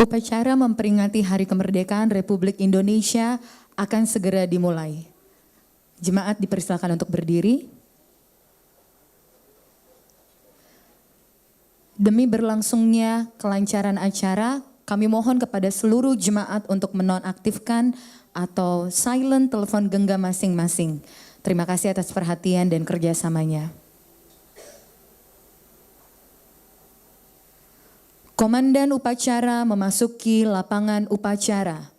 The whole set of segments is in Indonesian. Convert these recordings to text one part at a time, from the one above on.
Upacara memperingati Hari Kemerdekaan Republik Indonesia akan segera dimulai. Jemaat dipersilakan untuk berdiri. Demi berlangsungnya kelancaran acara, kami mohon kepada seluruh jemaat untuk menonaktifkan atau silent telepon genggam masing-masing. Terima kasih atas perhatian dan kerjasamanya. Komandan upacara memasuki lapangan upacara.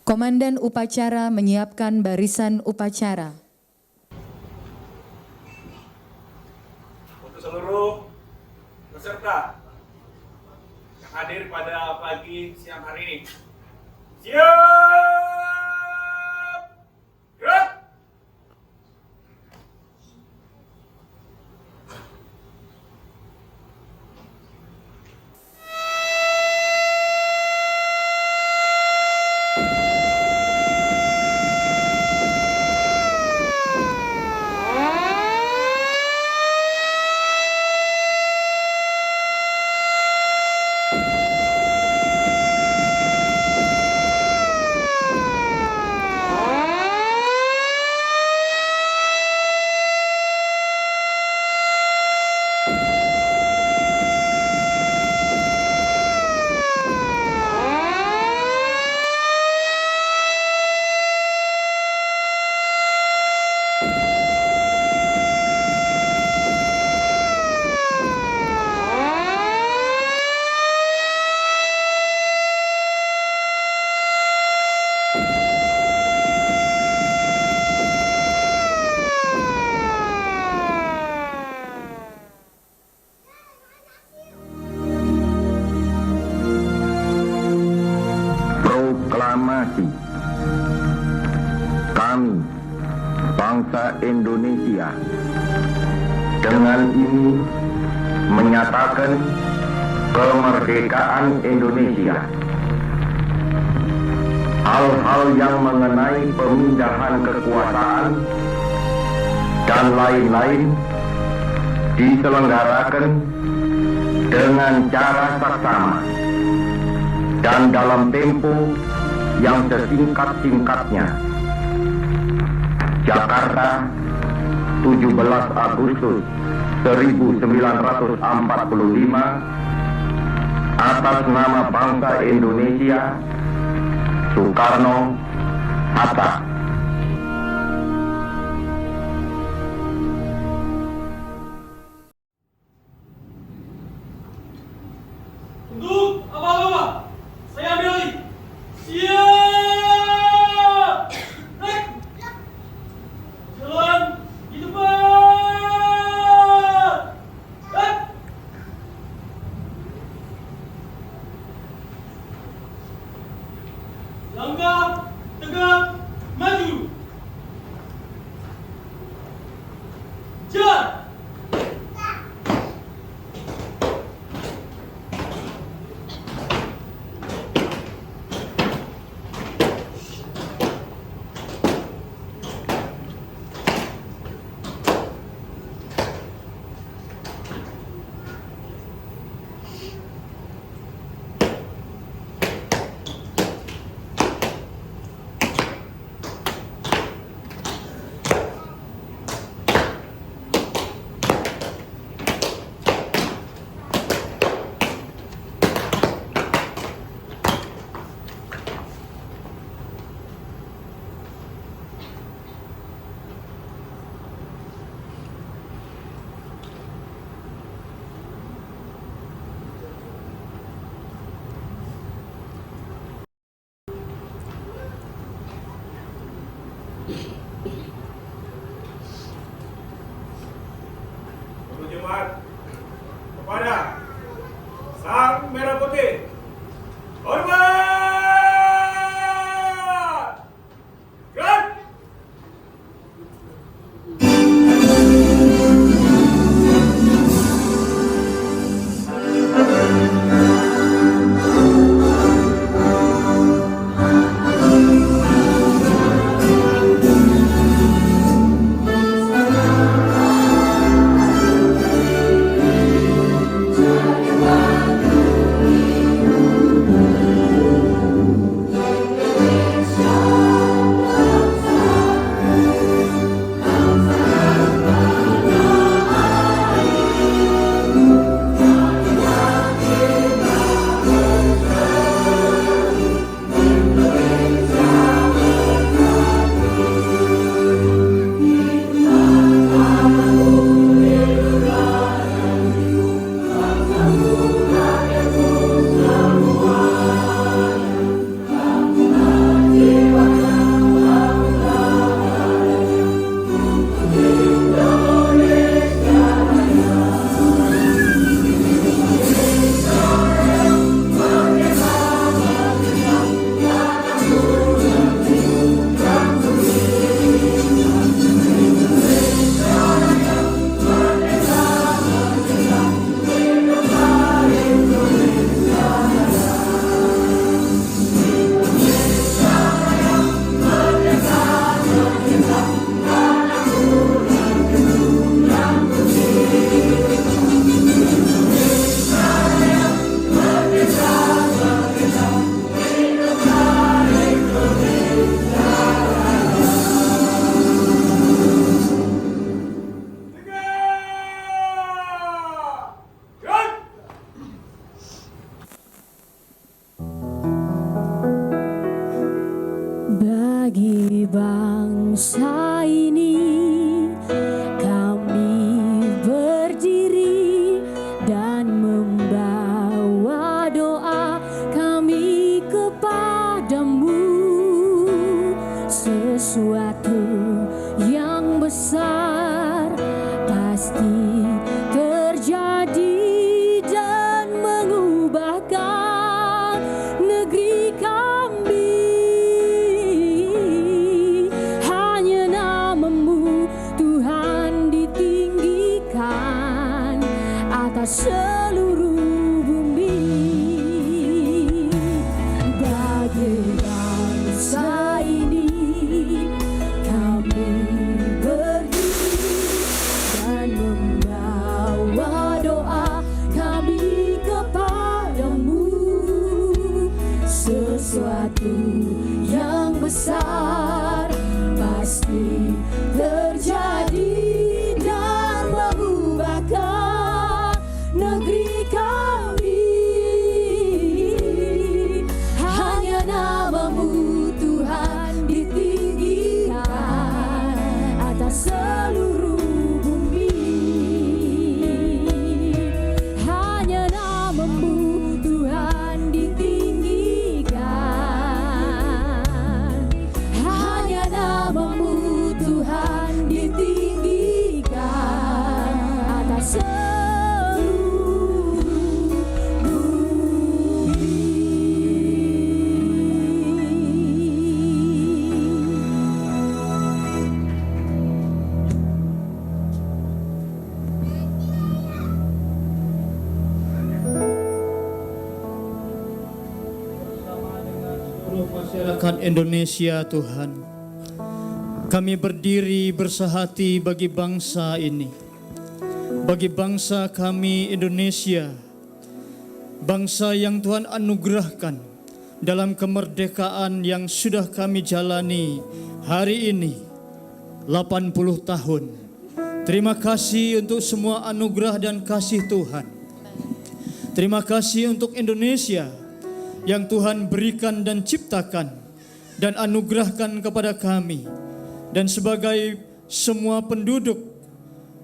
Komandan upacara menyiapkan barisan upacara. Untuk seluruh peserta yang hadir pada pagi siang hari ini, siap, gerak. Proklamasi. Kami, bangsa Indonesia, dengan ini menyatakan kemerdekaan Indonesia. Hal-hal yang mengenai pemindahan kekuasaan dan lain-lain diselenggarakan dengan cara saksama dan dalam tempo yang sesingkat-singkatnya. Jakarta, 17 Agustus 1945, atas nama bangsa Indonesia, Soekarno, Hatta. Untuk abang-abang, saya ambil lagi. Siap! Naik! Jalan di depan! Naik! Langkah tegak maju. Jalan! Untuk jemaat kepada Sang Merah Putih, hormat! Gerak! bagi bangsa ini. Kami berdiri dan membawa doa kami kepadamu. Sesuatu yang besar pasti terjadi dan mengubahkan negeri kami. Hanya namamu Tuhan ditinggikan atas seluruh bumi. Bagi bangsa ini kami berdiri dan membawa doa kami kepadamu. Sesuatu yang besar pasti terjadi dan mengubahkan negeri kami. Hanya namamu Tuhan ditinggikan atas seluruh bumi. Hanya namamu Tuhan ditinggikan. Hanya namamu Tuhan ditinggikan atas seluruh seluruh masyarakat Indonesia, Tuhan, kami berdiri bersehati bagi bangsa ini, bagi bangsa kami Indonesia, bangsa yang Tuhan anugerahkan dalam kemerdekaan yang sudah kami jalani hari ini 80 tahun. Terima kasih untuk semua anugerah dan kasih Tuhan. Terima kasih untuk Indonesia yang Tuhan berikan dan ciptakan dan anugerahkan kepada kami. Dan sebagai semua penduduk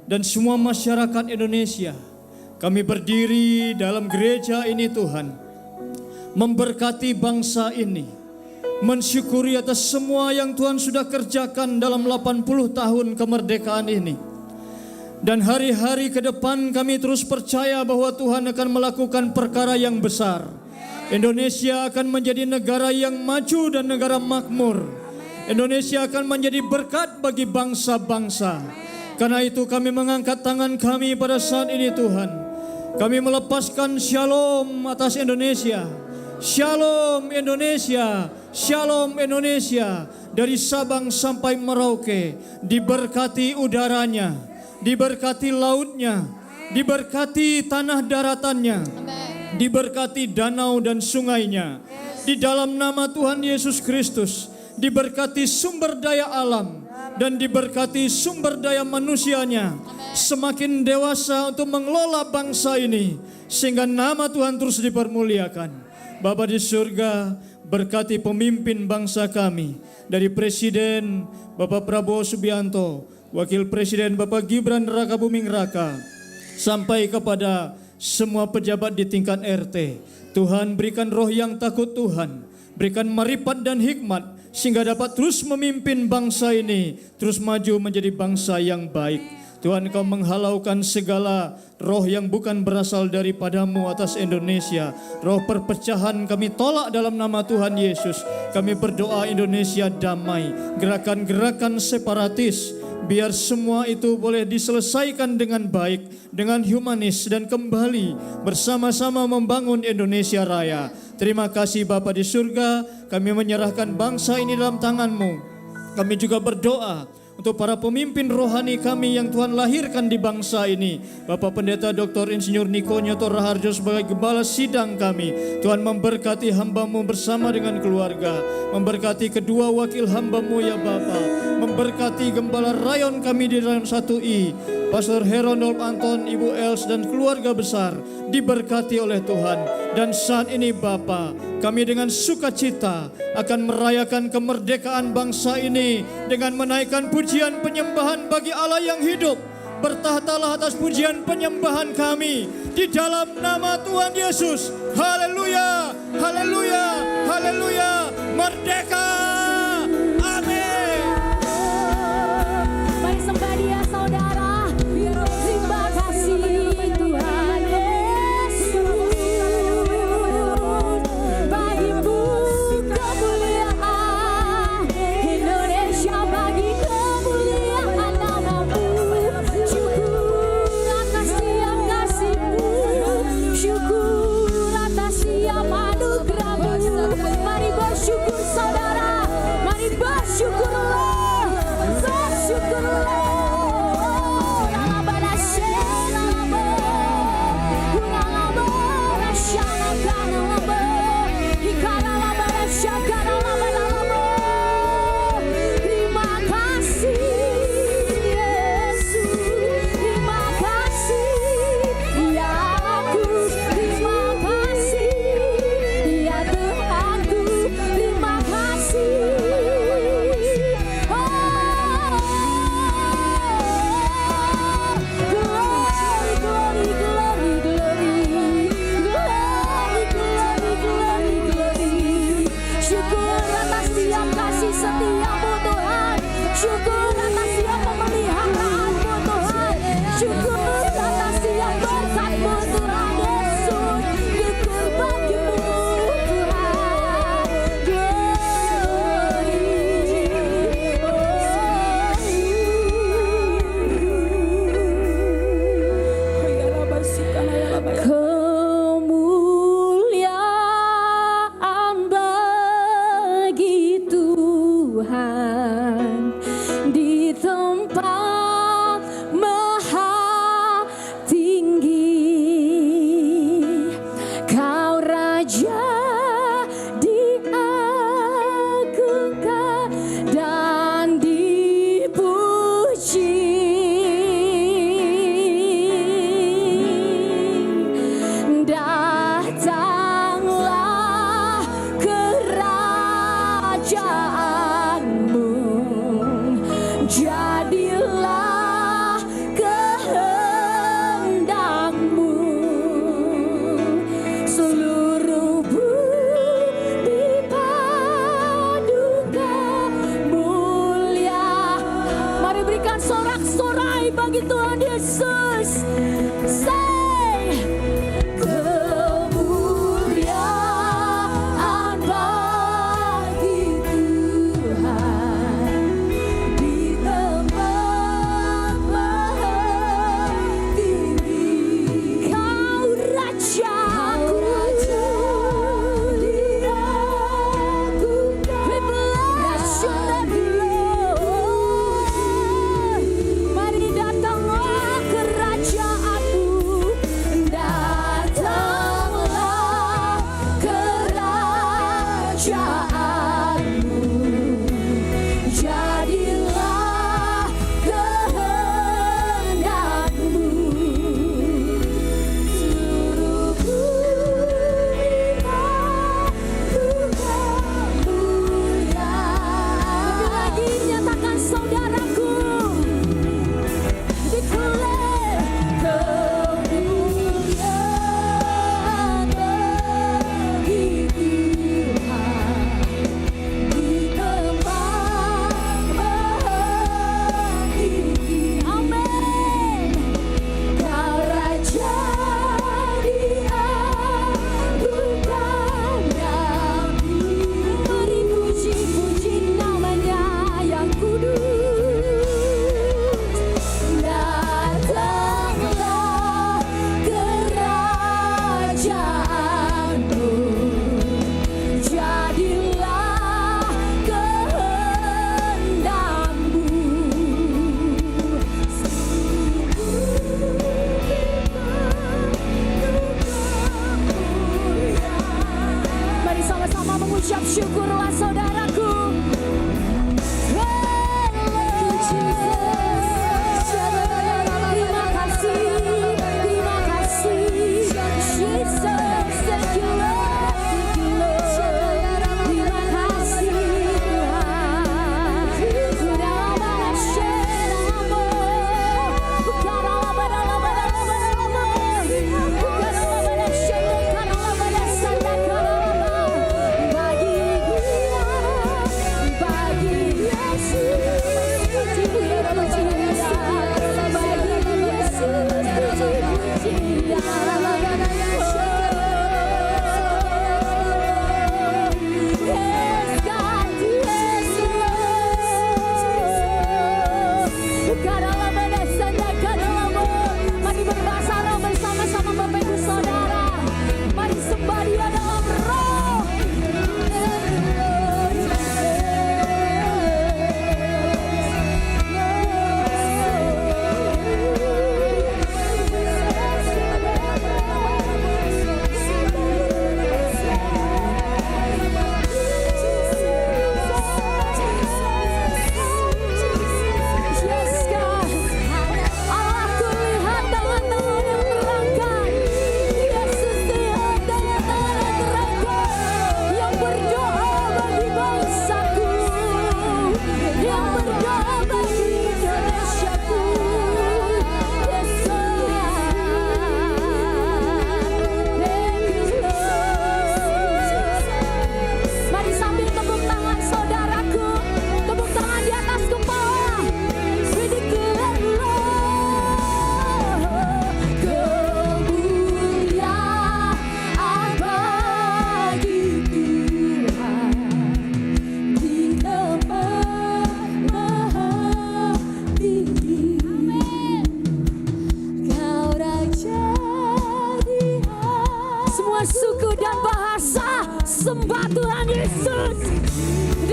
dan semua masyarakat Indonesia, kami berdiri dalam gereja ini Tuhan, memberkati bangsa ini, mensyukuri atas semua yang Tuhan sudah kerjakan dalam 80 tahun kemerdekaan ini. Dan hari-hari ke depan kami terus percaya bahwa Tuhan akan melakukan perkara yang besar. Indonesia akan menjadi negara yang maju dan negara makmur. Indonesia akan menjadi berkat bagi bangsa-bangsa. Karena itu kami mengangkat tangan kami pada saat ini Tuhan. Kami melepaskan shalom atas Indonesia. Shalom Indonesia, shalom Indonesia. Dari Sabang sampai Merauke, diberkati udaranya, diberkati lautnya, diberkati tanah daratannya, diberkati danau dan sungainya. Di dalam nama Tuhan Yesus Kristus, diberkati sumber daya alam dan diberkati sumber daya manusianya. Semakin dewasa untuk mengelola bangsa ini, sehingga nama Tuhan terus dipermuliakan. Bapa di surga, berkati pemimpin bangsa kami, dari Presiden Bapak Prabowo Subianto, Wakil Presiden Bapak Gibran Raka Buming Raka, sampai kepada semua pejabat di tingkat RT. Tuhan berikan roh yang takut Tuhan, berikan marifat dan hikmat, sehingga dapat terus memimpin bangsa ini, terus maju menjadi bangsa yang baik. Tuhan, Kau menghalaukan segala roh yang bukan berasal daripadamu atas Indonesia. Roh perpecahan kami tolak dalam nama Tuhan Yesus. Kami berdoa Indonesia damai, gerakan-gerakan separatis, biar semua itu boleh diselesaikan dengan baik, dengan humanis, dan kembali bersama-sama membangun Indonesia Raya. Terima kasih Bapa di surga, kami menyerahkan bangsa ini dalam tangan-Mu. Kami juga berdoa untuk para pemimpin rohani kami yang Tuhan lahirkan di bangsa ini. Bapak Pendeta Dr. Insinyur Niko Nyoto Raharjo sebagai gembala sidang kami. Tuhan memberkati hamba-Mu bersama dengan keluarga. Memberkati kedua wakil hamba-Mu ya Bapa. Memberkati gembala rayon kami di rayon 1I. Pastor Heronolf Anton, Ibu Els dan keluarga besar. Diberkati oleh Tuhan. Dan saat ini Bapa, kami dengan sukacita akan merayakan kemerdekaan bangsa ini dengan menaikkan pujian penyembahan bagi Allah yang hidup. Bertahtalah atas pujian penyembahan kami di dalam nama Tuhan Yesus. Haleluya, haleluya, haleluya. Merdeka. Amin. Mari sembah Dia saudara. Terima kasih Tuhan Yesus. Bagimu kemuliaan, Indonesia bagi kemuliaan namamu. Syukur atas tiap kasih-Mu, syukur atas tiap anugerah-Mu. Mari bersyukur saudara, mari bersyukurlah, bersyukurlah. Terima kasih Yesus, terima kasih ya aku, terima kasih ya Tuhanku, terima kasih. Glory, glory, glory, glory, glory, glory, glory. Syukur atas tiap kasih setiamu Tuhan, syukur atas tiap pemeliharaanmu Tuhan, syukur atas tiap berkat-Mu Tuhan Yesus. Syukur bagimu Tuhan, kemuliaan bagi Tuhan di tempat maha tinggi. Kau Raja diagungkan dan dipuji. Datanglah kerajaanmu, jadilah kehendakmu. Seluruh bumi paduka mulia. Mari berikan sorak-sorai bagi Tuhan Yesus. Say, kemuliaan bagi Tuhan di tempat maha tinggi. Kau Raja, diagungkan. We bless your name, Lord. Mari datanglah kerajaan-Mu.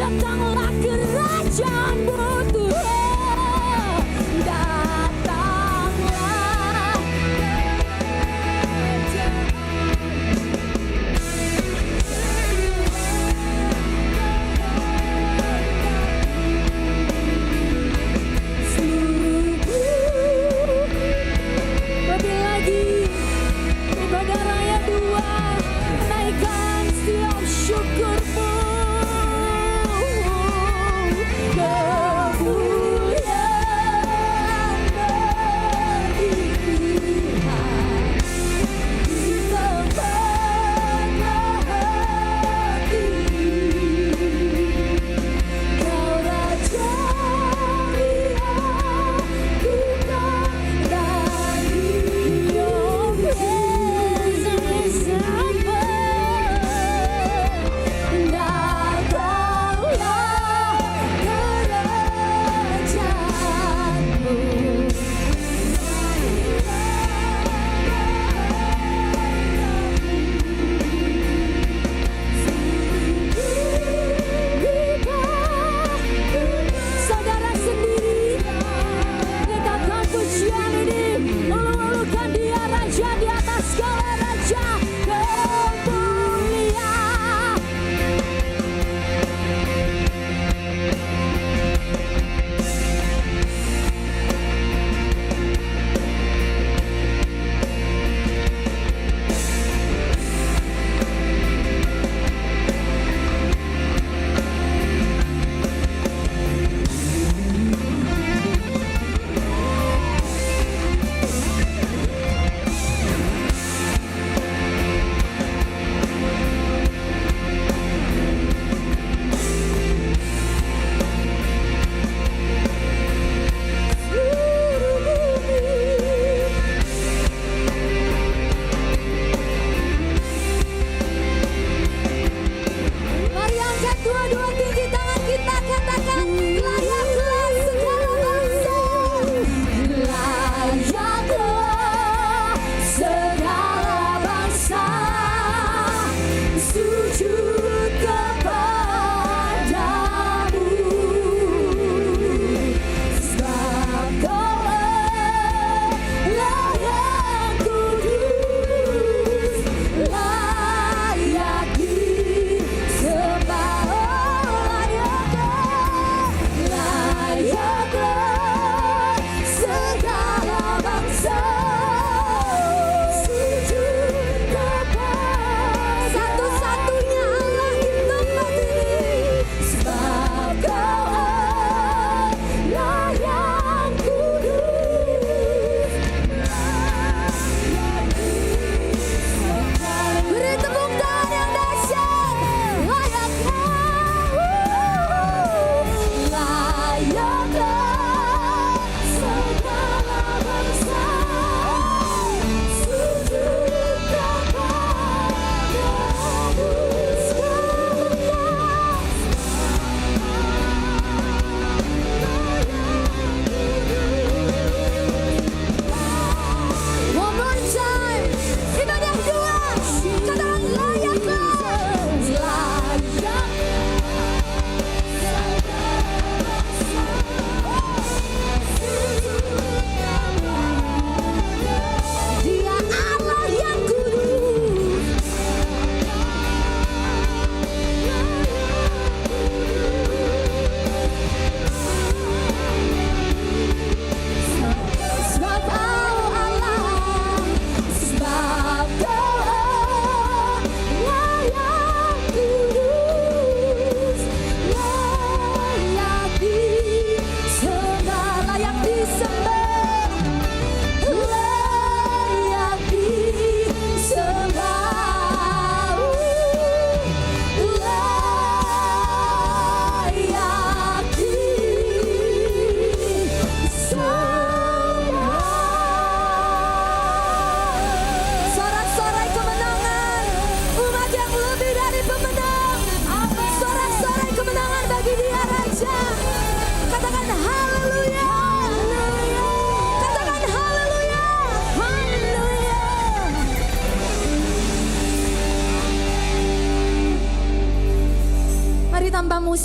datanglah kerajaanmu Tuhan, datanglah seluruh. Lebih lagi ibadah raya 2, naikkan setiap syukurmu.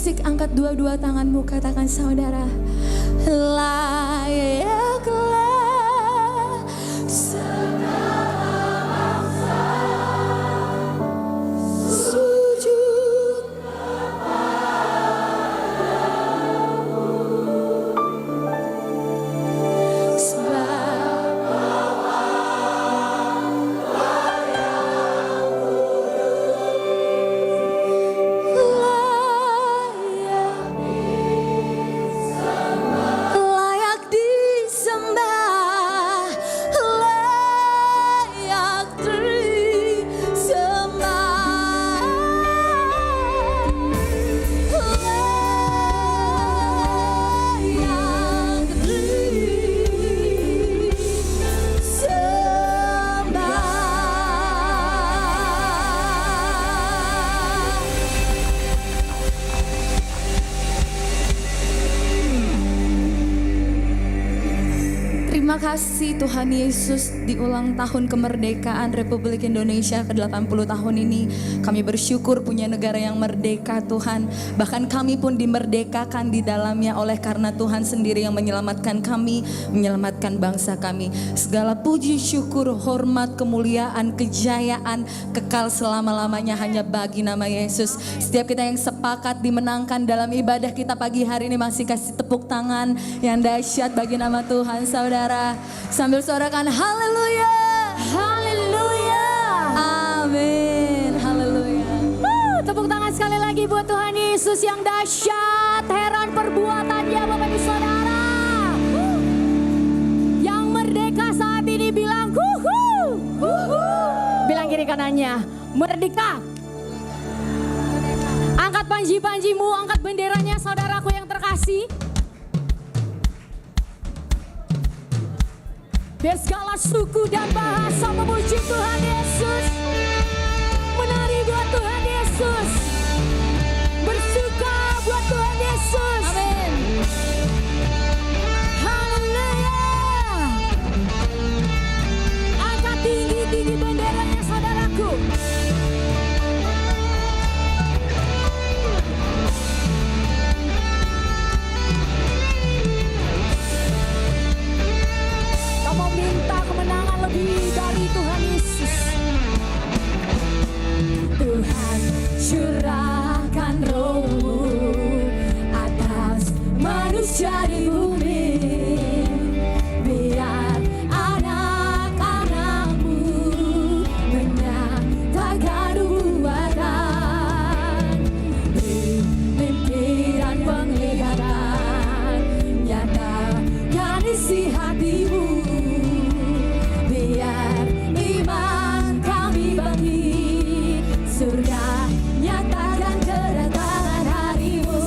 musik, angkat dua-dua tanganmu, katakan saudara, layaklah segala bangsa sujud kepadamu, sebab layak disembah, layak disembah, layak disembah. Terima kasih Tuhan Yesus, di ulang tahun kemerdekaan Republik Indonesia ke-80 tahun ini kami bersyukur punya negara yang merdeka Tuhan. Bahkan kami pun dimerdekakan di dalamnya oleh karena Tuhan sendiri yang menyelamatkan kami, menyelamatkan bangsa kami. Segala puji, syukur, hormat, kemuliaan, kejayaan kekal selama-lamanya hanya bagi nama Yesus. Setiap kita yang sepakat dimenangkan dalam ibadah kita pagi hari ini, masih kasih tepuk tangan yang dahsyat bagi nama Tuhan saudara. Sambil suarakan haleluya, haleluya, amin, haleluya. Tepuk tangan sekali lagi buat Tuhan Yesus yang dahsyat, heran perbuatannya Bapak Ibu Saudara. Yang merdeka saat ini bilang huhu, bilang kiri kanannya, merdeka. Angkat panji-panjimu, angkat benderanya saudaraku yang terkasih. Biar segala suku dan bahasa memuji Tuhan Yesus. Menari buat Tuhan Yesus. Bersuka buat Tuhan Yesus. Amin. Haleluya. Angkat tinggi-tinggi benderanya saudaraku. Kamu minta kemenangan lebih dari Tuhan Yesus. Tuhan curahkan Roh-Mu atas manusia di bumi, biar anak-anak-Mu menyatakan nubuatan, mimpi dan penglihatan, nyatakan isi hatimu, biar iman kami bangkit, surga nyatakan kedatangan harimu.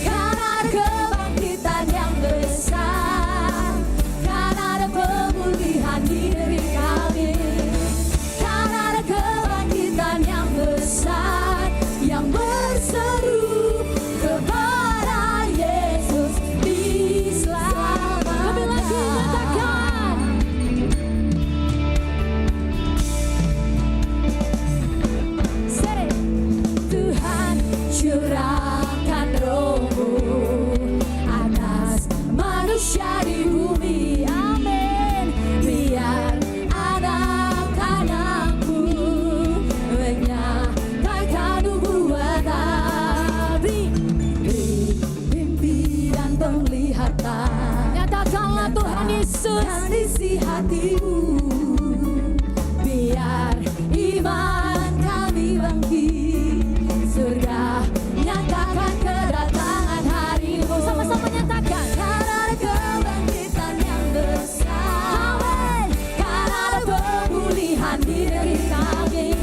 Karena ada kebangkitan yang besar, karena ada pemulihan diri kami, karena ada kebangkitan yang besar yang berseru kepada Yesus diselamatkan. Lebih lagi nyatakan, say, Tuhan curahkan Roh-Mu atas manusia di bumi, amin, biar anak-anak-Mu menyatakan nubuatan, mimpi dan penglihatan, nyatakanlah Tuhan Yesus dan isi hatimu, biar iman kami bangkit, surga nyatakan kedatangan harimu. Sama-sama nyatakan, karena ada kebangkitan yang besar, amin, karena ada pemulihan diri kami,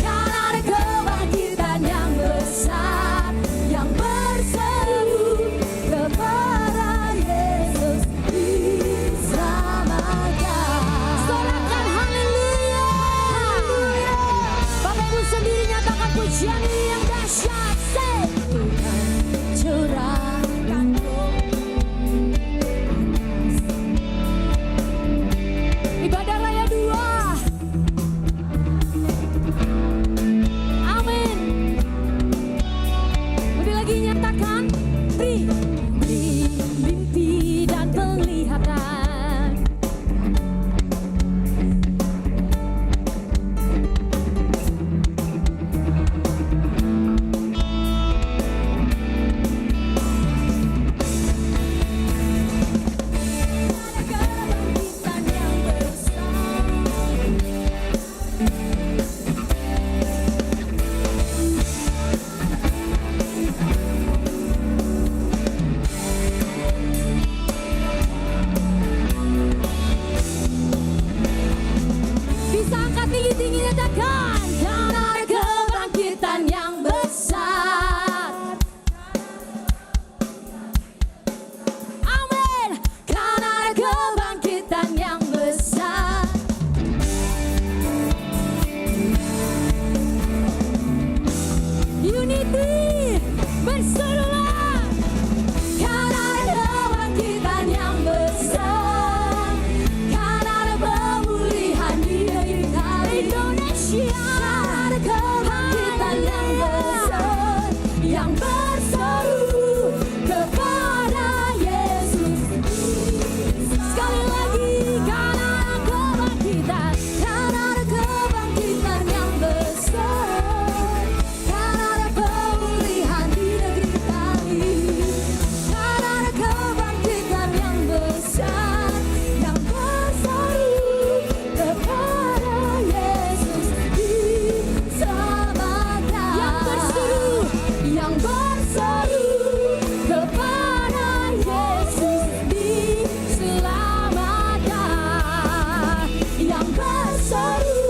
karena ada kebangkitan yang besar yang berseru kepada Yesus diselamatkan. Beri mimpi dan penglihatan. Kebangkitan yang besar. Bisa angkat tinggi-tinggi nyatakan karena ada kebangkitan yang besar. Amin. Karena ada kebangkitan yang besar. Unity, berserulah. Karena ada kebangkitan yang besar. Karena ada pemulihan di negeri kami Indonesia. Karena ada kebangkitan yang besar, yang berseru kepada Yesus. Sekali lagi, karena ada kebangkitan, karena ada kebangkitan yang besar, karena ada pemulihan di negeri kami, karena ada kebangkitan yang besar, yang berseru kepada Yesus diselamatkan. Yang berseru kepada Yesus diselamatkan. Yang berseru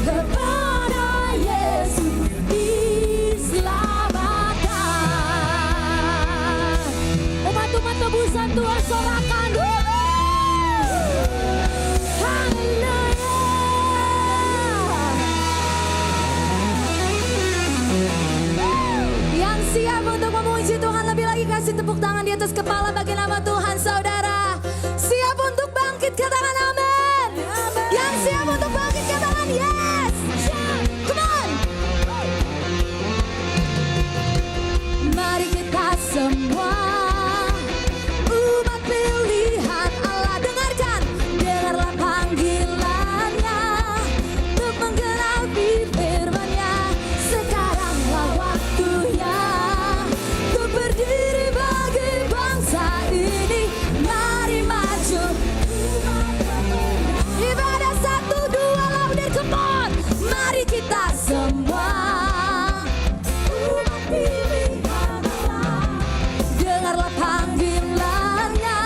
kepada Yesus diselamatkan. Umat-umat tebusan Tuhan sorakan. Yang siap untuk memuji Tuhan lebih lagi, kasih tepuk tangan di atas kepala bagi nama Tuhan saudara. Siap untuk bangkit, katakan amin. Yang siap untuk bangkit, katakan yes. Come on. Mari kita semua umat pilihan Allah, dengarkan, dengarlah panggilannya untuk menggenapi firman-Nya. Sekaranglah waktunya untuk berdiri bagi bangsa ini. Mari maju. Ibadah 1, 2, louder, come on. Mari kita semua umat pilihan Allah, dengarlah panggilannya.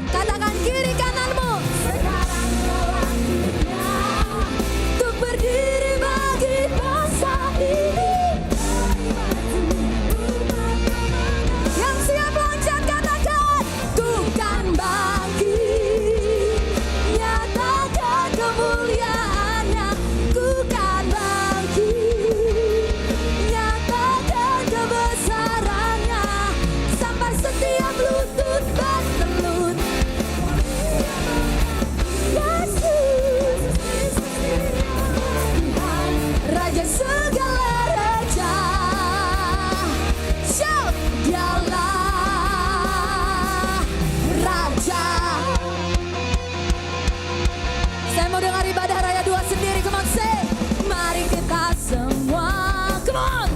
Katakan kiri kananmu, sekaranglah waktunya untuk berdiri bagi bangsa ini. Yang siap loncat, katakan Tuhan bangkit, nyatakan kemuliaan-Nya. Ku kan bangkit, nyatakan kebesaran-Nya, sampai setiap lutut bertelut. Yesus, Tuhan, Raja segala raja. Shout, Dialah Raja. Saya mau dengar ibadah raya 2 sendiri, come on say. Mari kita semua, come on.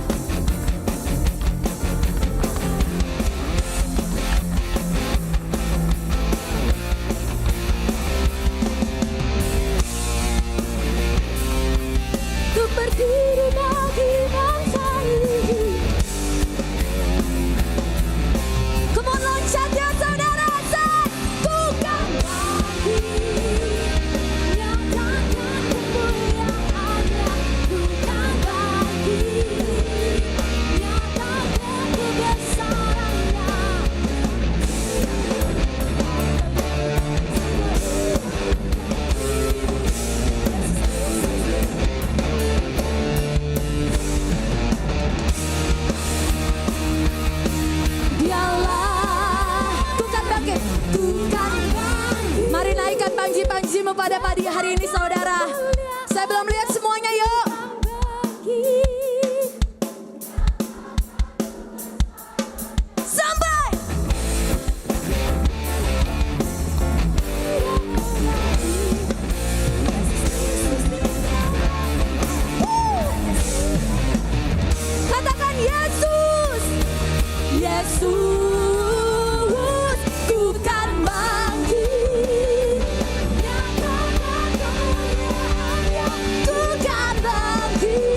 Untuk berdiri bagi bangsa ini. Come on, loncat ya saudara, say. Tuhan bangkit, nyatakan kemuliaan-Nya. Tuhan bangkit, nyatakan kebesaran-Nya. janjimu pada pagi hari ini saudara. Saya belum lihat semuanya, yuk. Yesus, ku kan bangkit. Ku kan bangkit.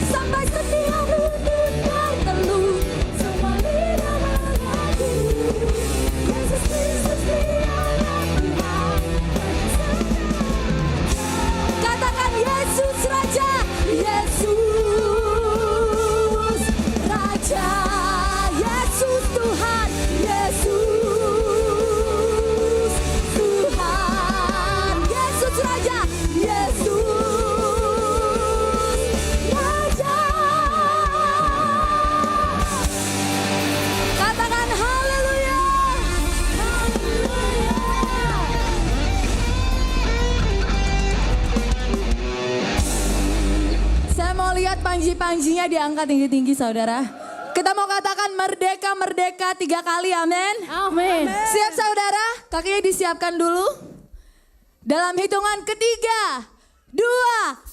Sampai setiap lutut bertelut, semua lidah mengakui Yesus Kristus dialah Tuhan. Katakan Yesus Raja, Yesus Raja, Yesus Tuhan, Yesus Tuhan, Yesus Raja, Yesus Raja. Katakan haleluya, haleluya. Saya mau lihat panji-panjinya diangkat tinggi-tinggi saudara. Kita mau katakan merdeka, merdeka 3 kali, amin. Amin. Siap saudara, kakinya disiapkan dulu. Dalam hitungan 3, 2,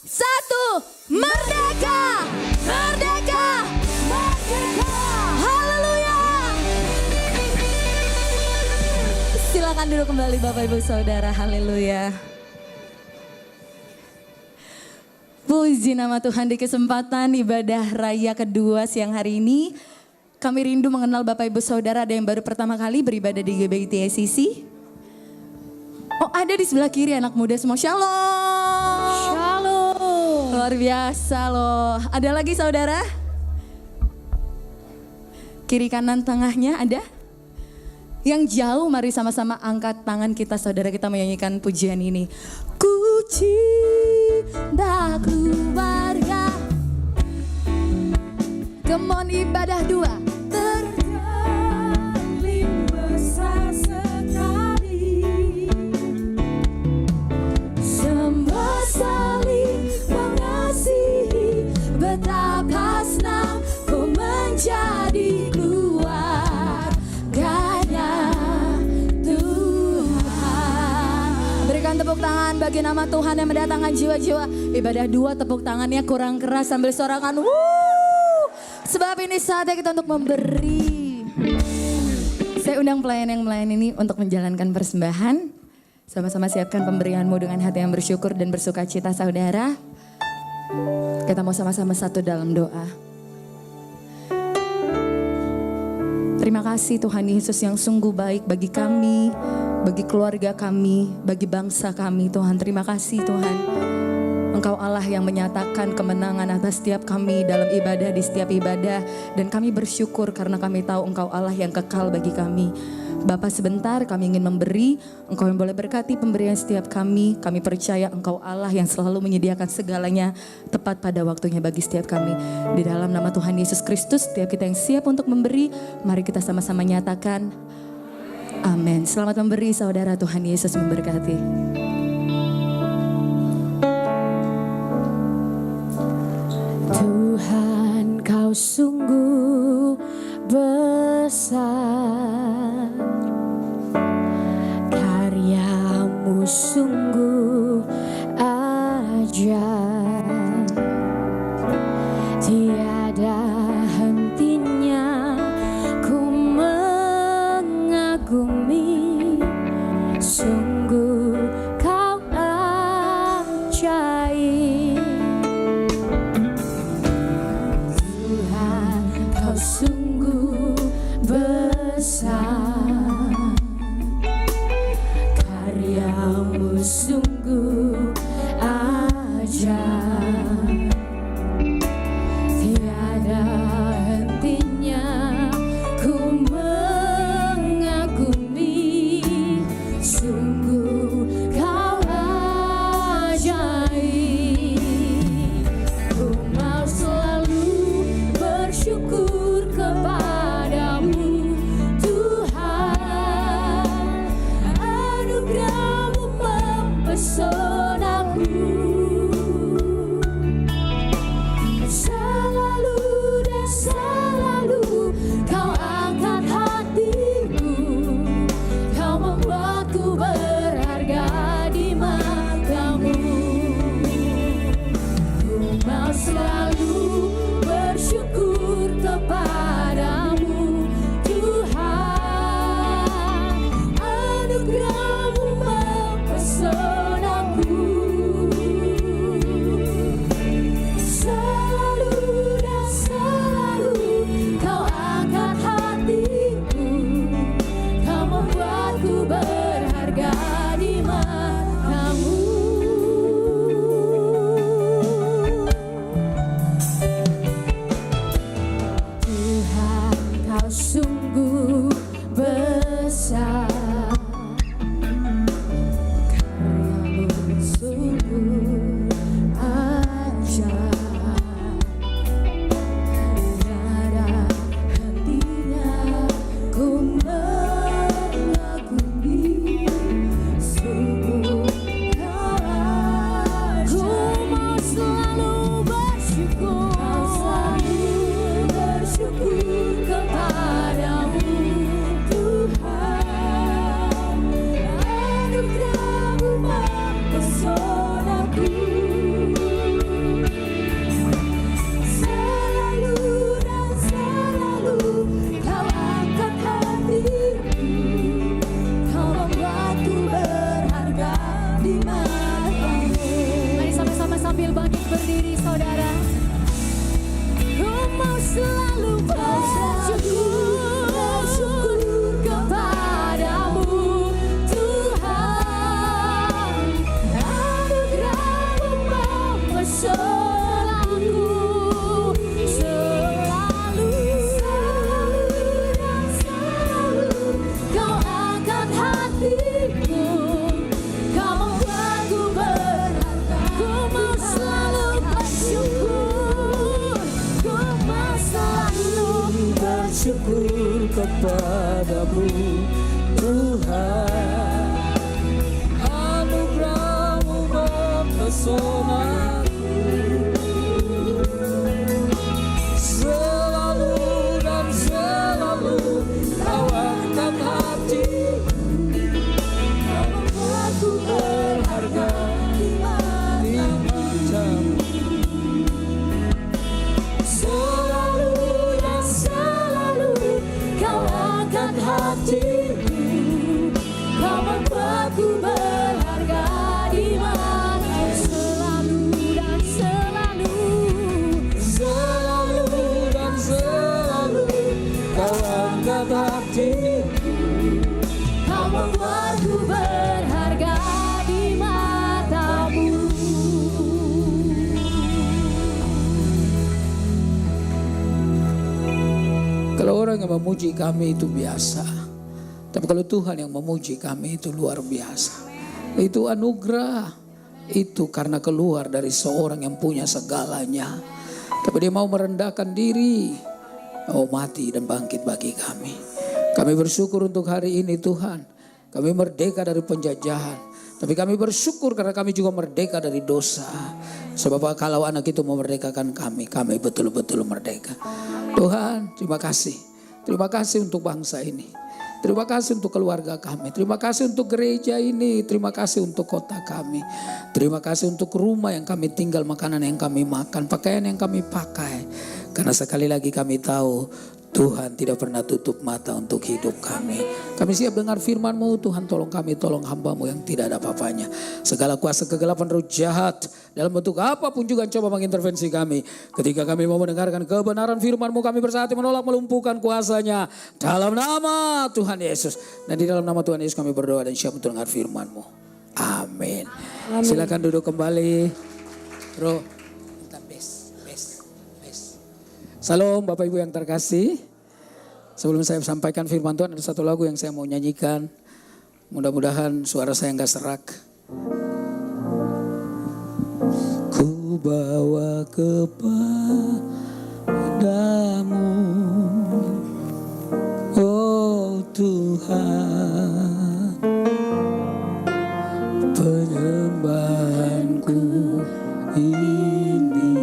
1, merdeka, merdeka, merdeka. Haleluya. Silakan duduk kembali Bapak Ibu Saudara, haleluya. Puji nama Tuhan, di kesempatan ibadah raya kedua siang hari ini, kami rindu mengenal Bapak Ibu Saudara. Ada yang baru pertama kali beribadah di GBI TSCC? Oh, ada di sebelah kiri anak muda semua. Shalom. Shalom. Luar biasa loh. Ada lagi saudara? Kiri kanan tengahnya ada? Yang jauh mari sama-sama angkat tangan kita saudara, kita menyanyikan pujian ini. Ku cinta keluarga. Gemon ibadah 2. Terjalin besar sekali. Semua saling mengasihi, betapa senang ku menjadi keluarganya Tuhan. Berikan tepuk tangan bagi nama Tuhan yang mendatangkan jiwa-jiwa. Ibadah 2 tepuk tangannya kurang keras sambil sorakan. Sebab ini saatnya kita untuk memberi. Saya undang pelayan yang melayani ini untuk menjalankan persembahan. Sama-sama siapkan pemberianmu dengan hati yang bersyukur dan bersuka cita saudara. Kita mau sama-sama satu dalam doa. Terima kasih Tuhan Yesus yang sungguh baik bagi kami, bagi keluarga kami, bagi bangsa kami Tuhan. Terima kasih Tuhan. Engkau Allah yang menyatakan kemenangan atas setiap kami dalam ibadah, di setiap ibadah. Dan kami bersyukur karena kami tahu Engkau Allah yang kekal bagi kami. Bapa sebentar kami ingin memberi, Engkau yang boleh berkati pemberian setiap kami. Kami percaya Engkau Allah yang selalu menyediakan segalanya tepat pada waktunya bagi setiap kami. Di dalam nama Tuhan Yesus Kristus, setiap kita yang siap untuk memberi, mari kita sama-sama nyatakan amin. Selamat memberi saudara, Tuhan Yesus memberkati. Tuhan kau sungguh besar, karyamu sungguh ajaib, tiada hentinya ku mengagumi, sungguh kau ajaib. Sungguh besar, karyamu sungguh ajaib, syukur kepadamu Tuhan. Anugerah-Mu mempesonaku, selalu dan selalu Kau angkat hatiku, Kau membuatku berharga di mata-Mu. Selalu dan selalu Kau angkat hatiku, Kau membuatku berharga di mata. Selalu dan selalu, selalu dan selalu Kau angkat hatiku, Kau membuatku berharga di mata-Mu. Kalau orang yang memuji kami itu biasa, tapi kalau Tuhan yang memuji kami itu luar biasa. Itu anugerah, itu karena keluar dari seorang yang punya segalanya, tapi dia mau merendahkan diri, mau mati dan bangkit bagi kami. Kami bersyukur untuk hari ini Tuhan. Kami merdeka dari penjajahan, tapi kami bersyukur karena kami juga merdeka dari dosa. Sebab kalau anak itu memerdekakan kami, kami betul-betul merdeka. Tuhan, terima kasih. Terima kasih untuk bangsa ini. Terima kasih untuk keluarga kami. Terima kasih untuk gereja ini. Terima kasih untuk kota kami. Terima kasih untuk rumah yang kami tinggal, makanan yang kami makan, pakaian yang kami pakai. Karena sekali lagi kami tahu Tuhan tidak pernah tutup mata untuk hidup kami. Kami siap dengar firman-Mu. Tuhan tolong kami, tolong hamba-Mu yang tidak ada apa-apanya. Segala kuasa kegelapan roh jahat dalam bentuk apapun juga coba mengintervensi kami. Ketika kami mau mendengarkan kebenaran firman-Mu, kami bersatu menolak melumpuhkan kuasanya. Dalam nama Tuhan Yesus. Dan di dalam nama Tuhan Yesus kami berdoa dan siap untuk dengar firman-Mu. Amin. Silakan duduk kembali. Bro, minta bes. Salam Bapak Ibu yang terkasih. Sebelum saya sampaikan firman Tuhan, ada satu lagu yang saya mau nyanyikan. Mudah-mudahan suara saya enggak serak. Ku bawa kepadamu, oh Tuhan, penyembahanku ini.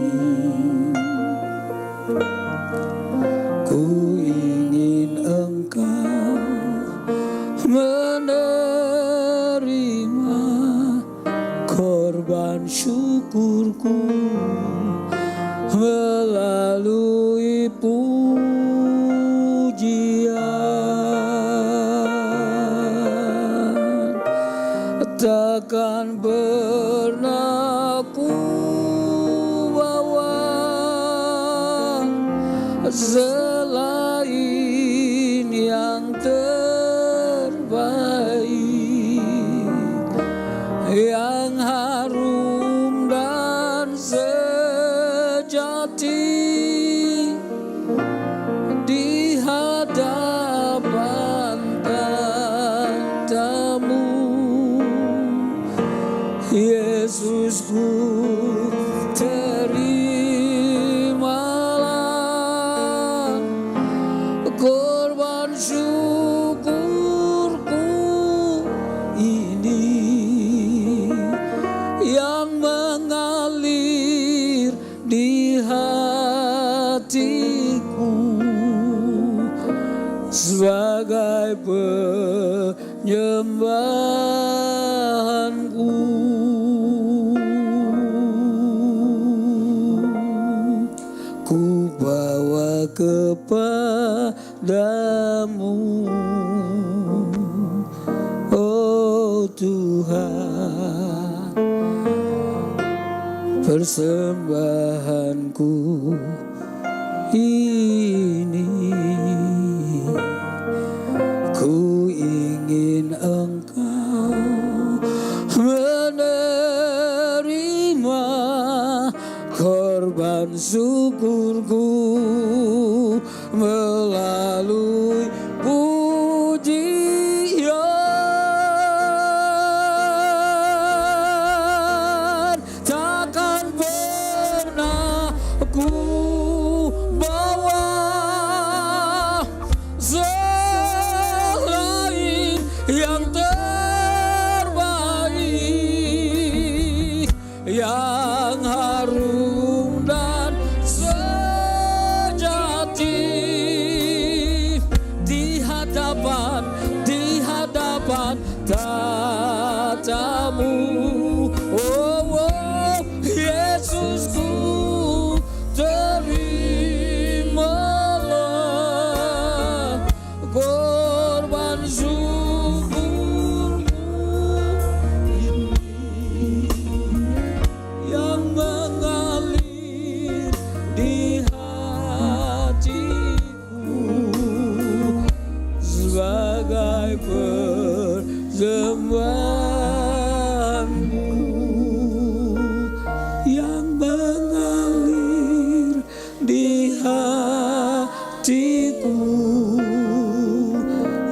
Ku ingin Engkau menerima korban syukurku melalui pujian. Takkan pernah ku bawa selain yang terbaik, yang harum dan sejati di hadapan tatamu. Yesusku, terimalah korban syukurku ini yang mengalir di hatiku sebagai penyembahanku. Ku bawa kepadamu, oh Tuhan, persembahanku ini. Ku ingin Engkau menerima korban syukurku melalui pujian. Takkan pernah ku bawa gembamu yang mengalir di hatiku,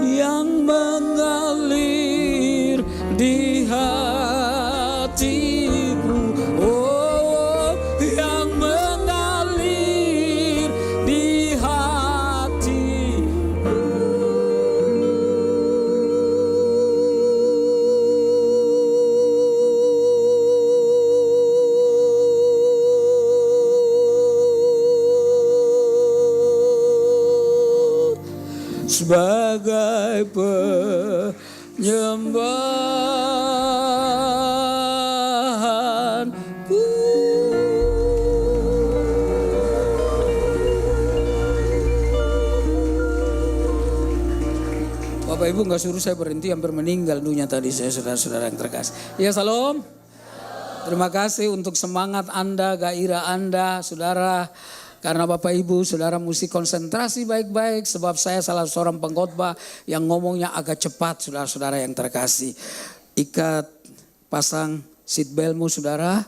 yang mengalir di hatiku, oh yang mengalir di hatiku. Sebagai penyembahanku. Bapak Ibu nggak suruh saya berhenti, hampir meninggal dunia tadi saya, saudara-saudara yang terkasih. Ya salam. Terima kasih untuk semangat Anda, gairah Anda, saudara. Karena Bapak Ibu, saudara mesti konsentrasi baik-baik. Sebab saya salah seorang pengkhotbah yang ngomongnya agak cepat, saudara-saudara yang terkasih. Ikat, pasang seatbeltmu saudara.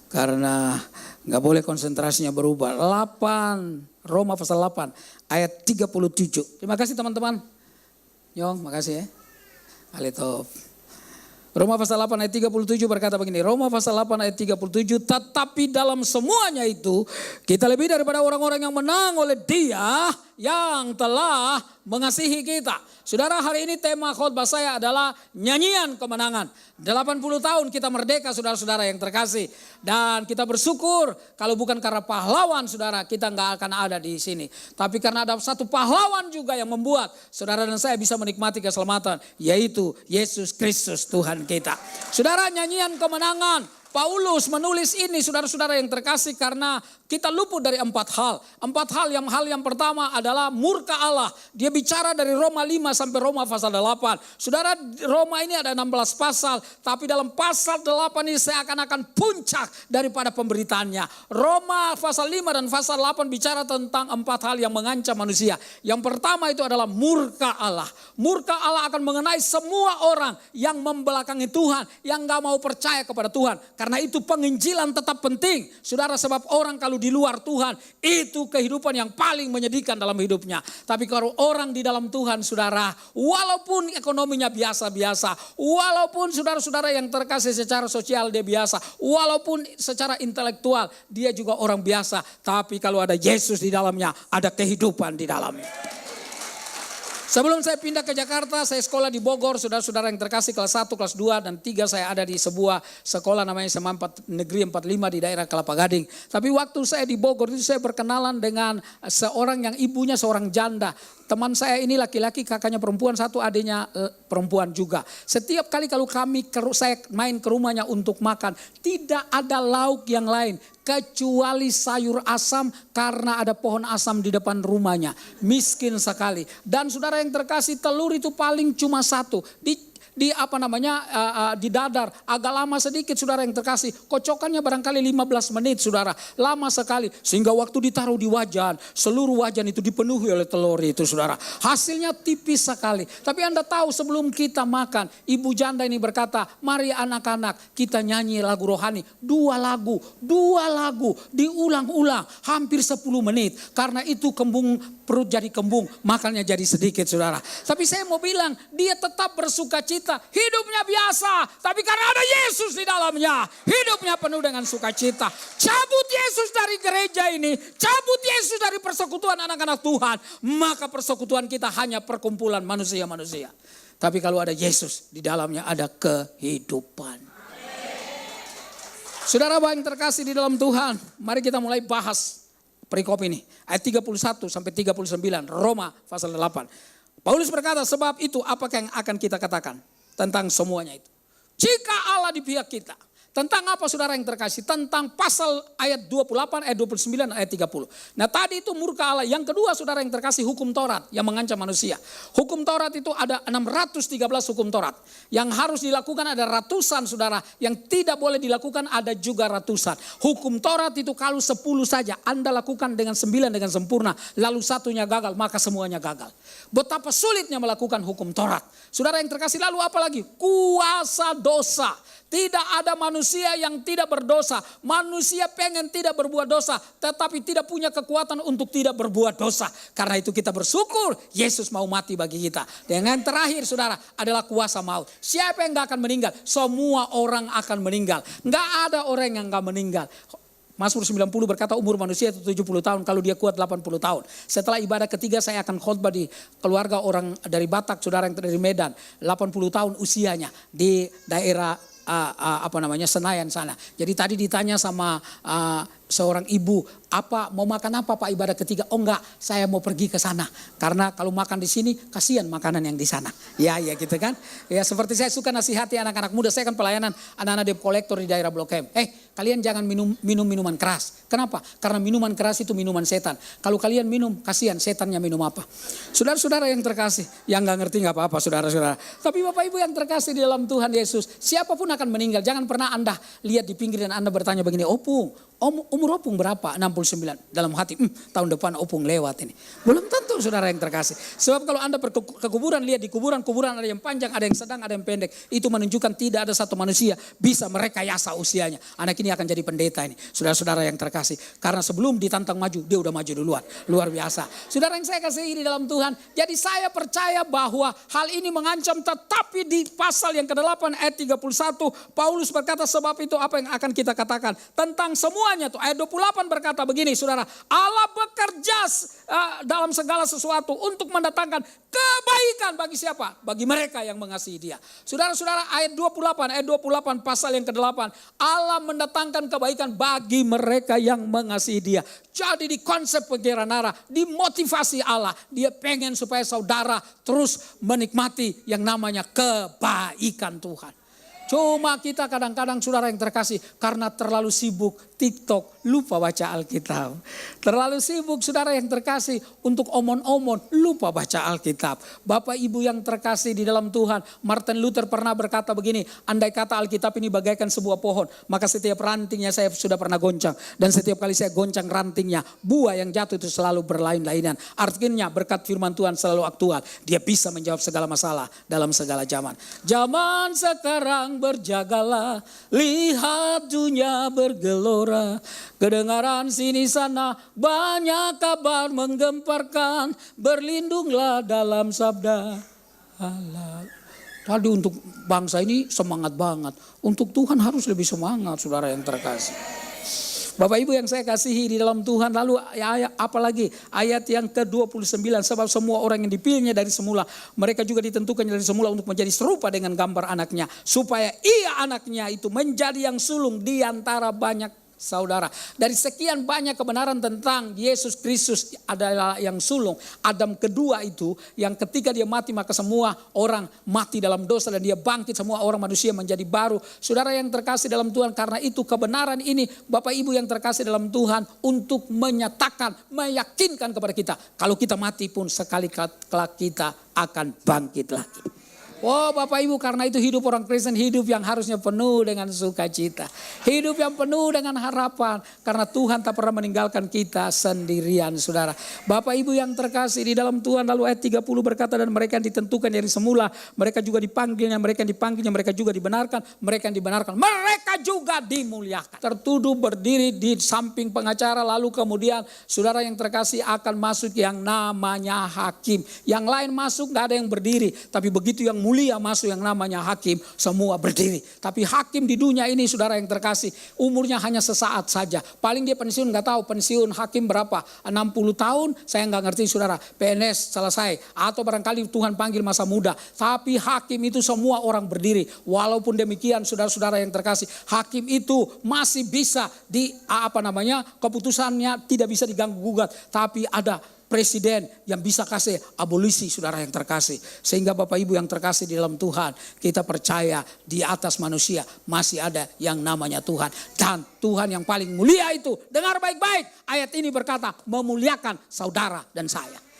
Karena nggak boleh konsentrasinya berubah. Roma pasal 8 ayat 37. Terima kasih teman-teman. Nyong, makasih ya. Alitop. Roma pasal 8 ayat 37 berkata begini. Roma pasal 8 ayat 37. Tetapi dalam semuanya itu kita lebih daripada orang-orang yang menang oleh Dia yang telah mengasihi kita. Saudara, hari ini tema khotbah saya adalah nyanyian kemenangan. 80 tahun kita merdeka, saudara-saudara yang terkasih. Dan kita bersyukur kalau bukan karena pahlawan saudara kita nggak akan ada di sini. Tapi karena ada satu pahlawan juga yang membuat saudara dan saya bisa menikmati keselamatan. Yaitu Yesus Kristus Tuhan kita. Saudara, nyanyian kemenangan. Paulus menulis ini saudara-saudara yang terkasih karena kita luput dari 4 hal. 4 hal yang pertama adalah murka Allah. Dia bicara dari Roma 5 sampai Roma pasal 8. Saudara, Roma ini ada 16 pasal. Tapi dalam pasal 8 ini saya akan puncak daripada pemberitaannya. Roma pasal 5 dan pasal 8 bicara tentang 4 hal yang mengancam manusia. Yang pertama itu adalah murka Allah. Murka Allah akan mengenai semua orang yang membelakangi Tuhan. Yang gak mau percaya kepada Tuhan. Karena itu penginjilan tetap penting. Saudara, sebab orang kalau di luar Tuhan itu kehidupan yang paling menyedihkan dalam hidupnya. Tapi kalau orang di dalam Tuhan saudara, walaupun ekonominya biasa-biasa, walaupun saudara-saudara yang terkasih secara sosial dia biasa, walaupun secara intelektual dia juga orang biasa. Tapi kalau ada Yesus di dalamnya, ada kehidupan di dalamnya. Sebelum saya pindah ke Jakarta, saya sekolah di Bogor, saudara-saudara yang terkasih kelas 1, kelas 2, dan 3 saya ada di sebuah sekolah namanya SMA Negeri 45 di daerah Kelapa Gading. Tapi waktu saya di Bogor itu saya berkenalan dengan seorang yang ibunya seorang janda. Teman saya ini laki-laki, kakaknya perempuan, satu adiknya perempuan juga. Setiap kali kalau saya main ke rumahnya untuk makan, tidak ada lauk yang lain kecuali sayur asam karena ada pohon asam di depan rumahnya. Miskin sekali. Dan saudara yang terkasih, telur itu paling cuma 1. Di dadar agak lama sedikit saudara yang terkasih, kocokannya barangkali 15 menit saudara, lama sekali sehingga waktu ditaruh di wajan, seluruh wajan itu dipenuhi oleh telur itu saudara, hasilnya tipis sekali. Tapi Anda tahu sebelum kita makan, ibu janda ini berkata, mari anak-anak kita nyanyi lagu rohani, 2 lagu diulang-ulang hampir 10 menit, karena itu kembung perut jadi kembung, makannya jadi sedikit saudara. Tapi saya mau bilang, dia tetap bersuka cita. Hidupnya biasa, tapi karena ada Yesus di dalamnya, hidupnya penuh dengan sukacita. Cabut Yesus dari gereja ini, cabut Yesus dari persekutuan anak-anak Tuhan, maka persekutuan kita hanya perkumpulan manusia-manusia. Tapi kalau ada Yesus di dalamnya ada kehidupan. Saudara yang terkasih di dalam Tuhan, mari kita mulai bahas perikop ini. Ayat 31 sampai 39, Roma pasal 8. Paulus berkata, sebab itu apakah yang akan kita katakan tentang semuanya itu? Jika Allah di pihak kita, Tentang apa saudara yang terkasih? Tentang pasal ayat 28, ayat 29, ayat 30. Nah tadi itu murka Allah. Yang kedua saudara yang terkasih, hukum Taurat yang mengancam manusia. Hukum Taurat itu ada 613 hukum Taurat. Yang harus dilakukan ada ratusan saudara. Yang tidak boleh dilakukan ada juga ratusan. Hukum Taurat itu kalau 10 saja Anda lakukan dengan 9 dengan sempurna. Lalu satunya gagal, maka semuanya gagal. Betapa sulitnya melakukan hukum Taurat. Saudara yang terkasih, lalu apa lagi? Kuasa dosa. Tidak ada manusia yang tidak berdosa. Manusia pengen tidak berbuat dosa, tetapi tidak punya kekuatan untuk tidak berbuat dosa. Karena itu kita bersyukur Yesus mau mati bagi kita. Dan yang terakhir saudara adalah kuasa maut. Siapa yang gak akan meninggal? Semua orang akan meninggal. Gak ada orang yang gak meninggal. Mazmur 90 berkata umur manusia itu 70 tahun, kalau dia kuat 80 tahun. Setelah ibadah ketiga saya akan khotbah di keluarga orang dari Batak, saudara yang dari Medan. 80 tahun usianya di daerah Senayan sana. Jadi tadi ditanya sama seorang ibu, mau makan apa Pak ibadah ketiga? Oh enggak, saya mau pergi ke sana. Karena kalau makan di sini kasihan makanan yang di sana. Ya gitu kan. Ya seperti saya suka nasihati anak-anak muda. Saya kan pelayanan anak-anak debt collector di daerah Blok M. Kalian jangan minum minuman keras. Kenapa? Karena minuman keras itu minuman setan. Kalau kalian minum, kasihan setannya minum apa? Saudara-saudara yang terkasih, yang gak ngerti gak apa-apa saudara-saudara. Tapi Bapak Ibu yang terkasih di dalam Tuhan Yesus, siapapun akan meninggal. Jangan pernah Anda lihat di pinggir dan Anda bertanya begini, umur Opung berapa? 69. Dalam hati, tahun depan Opung lewat ini. Belum tentu saudara yang terkasih. Sebab kalau Anda ke kuburan, lihat di kuburan ada yang panjang, ada yang sedang, ada yang pendek. Itu menunjukkan tidak ada satu manusia bisa merekayasa usianya. Anak ini akan jadi pendeta ini. Saudara-saudara yang terkasih. Karena sebelum ditantang maju, dia udah maju duluan. Luar biasa. Saudara yang saya kasihi di dalam Tuhan. Jadi saya percaya bahwa hal ini mengancam, tetapi di pasal yang ke-8 ayat 31, Paulus berkata sebab itu apa yang akan kita katakan. Tentang semuanya tuh. Ayat 28 berkata begini saudara. Allah bekerja dalam segala sesuatu untuk mendatangkan kebaikan bagi siapa? Bagi mereka yang mengasihi dia. Saudara-saudara ayat 28 pasal yang ke-8. Allah mendatangkan kebaikan bagi mereka yang mengasihi dia. Jadi di konsep Geranara, dimotivasi Allah. Dia pengen supaya saudara terus menikmati yang namanya kebaikan Tuhan. Cuma kita kadang-kadang saudara yang terkasih karena terlalu sibuk TikTok lupa baca Alkitab. Terlalu sibuk saudara yang terkasih untuk omon-omon lupa baca Alkitab. Bapak Ibu yang terkasih di dalam Tuhan, Martin Luther pernah berkata begini, andai kata Alkitab ini bagaikan sebuah pohon, maka setiap rantingnya saya sudah pernah goncang. Dan setiap kali saya goncang rantingnya, buah yang jatuh itu selalu berlain-lainan. Artinya berkat firman Tuhan selalu aktual. Dia bisa menjawab segala masalah dalam segala zaman. Zaman sekarang berjagalah, lihat dunia bergelora, kedengaran sini sana banyak kabar menggemparkan, berlindunglah dalam sabda Allah. Tadi untuk bangsa ini semangat banget, untuk Tuhan harus lebih semangat saudara yang terkasih. Bapak Ibu yang saya kasihi di dalam Tuhan, lalu apalagi ayat yang ke-29, sebab semua orang yang dipilihnya dari semula, mereka juga ditentukan dari semula untuk menjadi serupa dengan gambar anaknya, supaya ia anaknya itu menjadi yang sulung di antara banyak saudara. Dari sekian banyak kebenaran tentang Yesus Kristus adalah yang sulung. Adam kedua itu yang ketika dia mati maka semua orang mati dalam dosa dan dia bangkit, semua orang manusia menjadi baru. Saudara yang terkasih dalam Tuhan, karena itu kebenaran ini Bapak Ibu yang terkasih dalam Tuhan untuk menyatakan, meyakinkan kepada kita. Kalau kita mati pun sekali kelak kita akan bangkit lagi. Oh Bapak Ibu, karena itu hidup orang Kristen hidup yang harusnya penuh dengan sukacita. Hidup yang penuh dengan harapan. Karena Tuhan tak pernah meninggalkan kita sendirian saudara. Bapak Ibu yang terkasih di dalam Tuhan, lalu ayat 30 berkata, dan mereka yang ditentukan dari semula, mereka juga dipanggilnya, mereka yang dipanggilnya, mereka juga dibenarkan, mereka yang dibenarkan, mereka juga dimuliakan. Tertuduh berdiri di samping pengacara, lalu kemudian saudara yang terkasih akan masuk yang namanya hakim. Yang lain masuk gak ada yang berdiri, tapi begitu yang mulia masuk yang namanya hakim, semua berdiri. Tapi hakim di dunia ini saudara yang terkasih, umurnya hanya sesaat saja. Paling dia pensiun, gak tahu pensiun hakim berapa, 60 tahun, saya gak ngerti saudara, PNS selesai. Atau barangkali Tuhan panggil masa muda. Tapi hakim itu semua orang berdiri. Walaupun demikian saudara-saudara yang terkasih, hakim itu masih bisa keputusannya tidak bisa diganggu gugat. Tapi ada presiden yang bisa kasih abolisi, saudara yang terkasih. Sehingga Bapak Ibu yang terkasih di dalam Tuhan, kita percaya di atas manusia masih ada yang namanya Tuhan. Dan Tuhan yang paling mulia itu, dengar baik-baik, ayat ini berkata memuliakan saudara dan saya.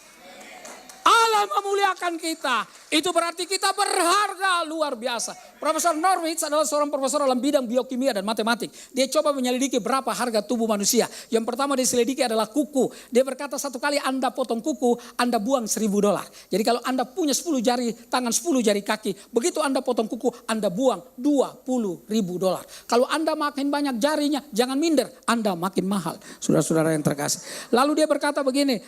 Allah memuliakan kita. Itu berarti kita berharga luar biasa. Profesor Norwich adalah seorang profesor dalam bidang biokimia dan matematik. Dia coba menyelidiki berapa harga tubuh manusia. Yang pertama diselidiki adalah kuku. Dia berkata satu kali Anda potong kuku, Anda buang $1.000. Jadi kalau Anda punya 10 jari tangan, 10 jari kaki, begitu Anda potong kuku, Anda buang $20.000. Kalau Anda makin banyak jarinya, jangan minder, Anda makin mahal. Saudara-saudara yang terkasih. Lalu dia berkata begini,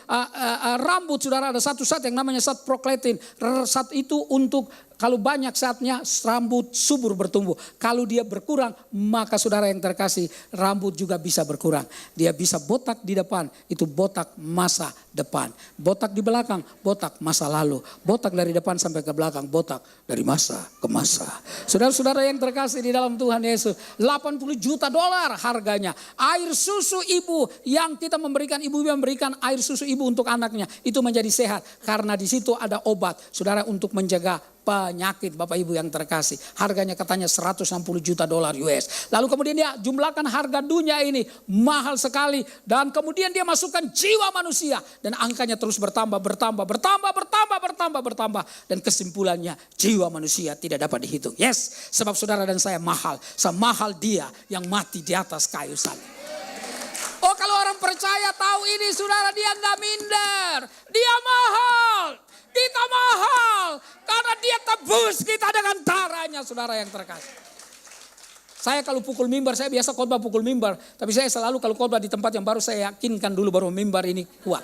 rambut saudara ada satu zat yang namanya zat prokletin. Zat itu untuk kalau banyak saatnya rambut subur bertumbuh. Kalau dia berkurang maka saudara yang terkasih rambut juga bisa berkurang. Dia bisa botak di depan, itu botak masa depan. Botak di belakang, botak masa lalu. Botak dari depan sampai ke belakang, botak dari masa ke masa. Saudara-saudara yang terkasih di dalam Tuhan Yesus, $80 juta harganya. Air susu ibu yang kita memberikan, ibu memberikan air susu ibu untuk anaknya, itu menjadi sehat. Karena di situ ada obat, saudara, untuk menjaga penyakit. Bapak Ibu yang terkasih, harganya katanya $160 juta US. Lalu kemudian dia jumlahkan harga dunia ini mahal sekali, dan kemudian dia masukkan jiwa manusia dan angkanya terus bertambah, dan kesimpulannya jiwa manusia tidak dapat dihitung. Yes, sebab saudara dan saya mahal, semahal dia yang mati di atas kayu salib. Oh, kalau orang percaya tahu ini, saudara, dia nggak minder, dia mahal. Kita mahal karena dia tebus kita dengan darahnya, saudara yang terkasih. Saya kalau pukul mimbar, saya biasa khotbah pukul mimbar. Tapi saya selalu kalau khotbah di tempat yang baru, saya yakinkan dulu baru mimbar ini kuat.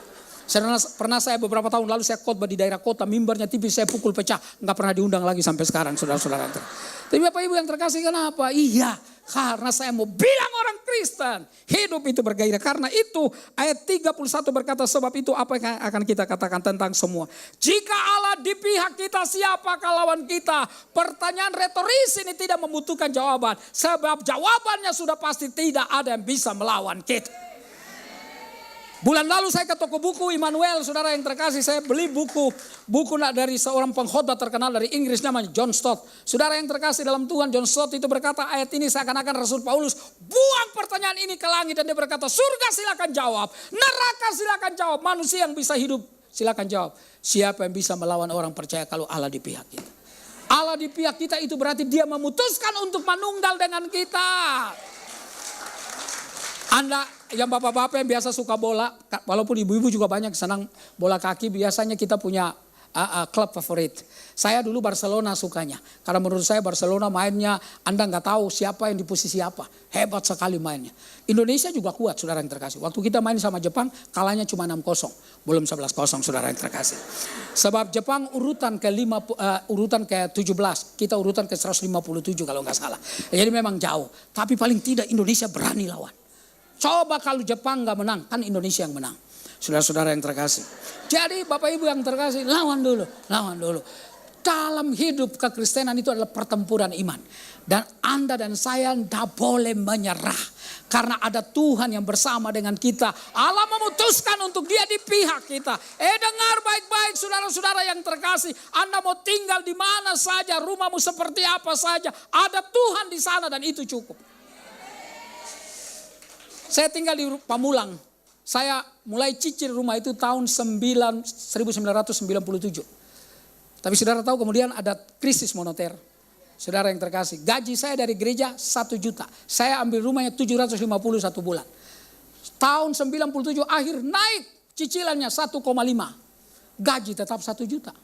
Pernah saya beberapa tahun lalu saya khotbah di daerah kota, mimbarnya tipis, saya pukul pecah. Nggak pernah diundang lagi sampai sekarang, saudara-saudara. Tapi Bapak Ibu yang terkasih, kenapa? Iya, karena saya mau bilang orang Kristen, hidup itu bergairah. Karena itu ayat 31 berkata, sebab itu apa yang akan kita katakan tentang semua. Jika Allah di pihak kita, siapakah lawan kita? Pertanyaan retoris ini tidak membutuhkan jawaban. Sebab jawabannya sudah pasti, tidak ada yang bisa melawan kita. Bulan lalu saya ke toko buku Immanuel, saudara yang terkasih, saya beli buku dari seorang pengkhotbah terkenal dari Inggris namanya John Stott. Saudara yang terkasih dalam Tuhan, John Stott itu berkata ayat ini seakan-akan Rasul Paulus buang pertanyaan ini ke langit, dan dia berkata, surga silakan jawab, neraka silakan jawab, manusia yang bisa hidup silakan jawab. Siapa yang bisa melawan orang percaya kalau Allah di pihak kita? Allah di pihak kita itu berarti dia memutuskan untuk menunggal dengan kita. Anda yang bapak-bapak yang biasa suka bola, walaupun ibu-ibu juga banyak senang bola kaki, biasanya kita punya klub favorit. Saya dulu Barcelona sukanya, karena menurut saya Barcelona mainnya Anda nggak tahu siapa yang di posisi apa, hebat sekali mainnya. Indonesia juga kuat, saudara yang terkasih. Waktu kita main sama Jepang, kalahnya cuma 6-0, belum 11-0, saudara yang terkasih. Sebab Jepang urutan ke-17, kita urutan ke-157 kalau nggak salah. Jadi memang jauh, tapi paling tidak Indonesia berani lawan. Coba kalau Jepang gak menang, kan Indonesia yang menang. Saudara-saudara yang terkasih. Jadi Bapak Ibu yang terkasih, lawan dulu. Dalam hidup kekristenan itu adalah pertempuran iman. Dan Anda dan saya tidak boleh menyerah. Karena ada Tuhan yang bersama dengan kita. Allah memutuskan untuk dia di pihak kita. Dengar baik-baik saudara-saudara yang terkasih. Anda mau tinggal di mana saja, rumahmu seperti apa saja. Ada Tuhan di sana dan itu cukup. Saya tinggal di Pamulang. Saya mulai cicil rumah itu tahun 1997. Tapi saudara tahu kemudian ada krisis moneter. Saudara yang terkasih, gaji saya dari gereja 1 juta. Saya ambil rumahnya 750 satu bulan. Tahun 97 akhir naik cicilannya 1,5. Gaji tetap 1 juta.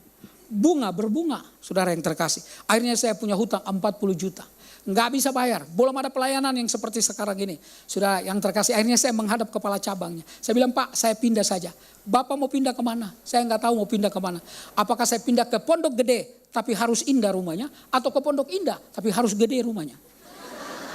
Bunga berbunga, saudara yang terkasih. Akhirnya saya punya hutang 40 juta. Nggak bisa bayar, belum ada pelayanan yang seperti sekarang ini. Sudah yang terkasih, akhirnya saya menghadap kepala cabangnya. Saya bilang, Pak, saya pindah saja. Bapak mau pindah kemana? Saya nggak tahu mau pindah kemana. Apakah saya pindah ke Pondok Gede, tapi harus indah rumahnya, atau ke Pondok Indah, tapi harus gede rumahnya?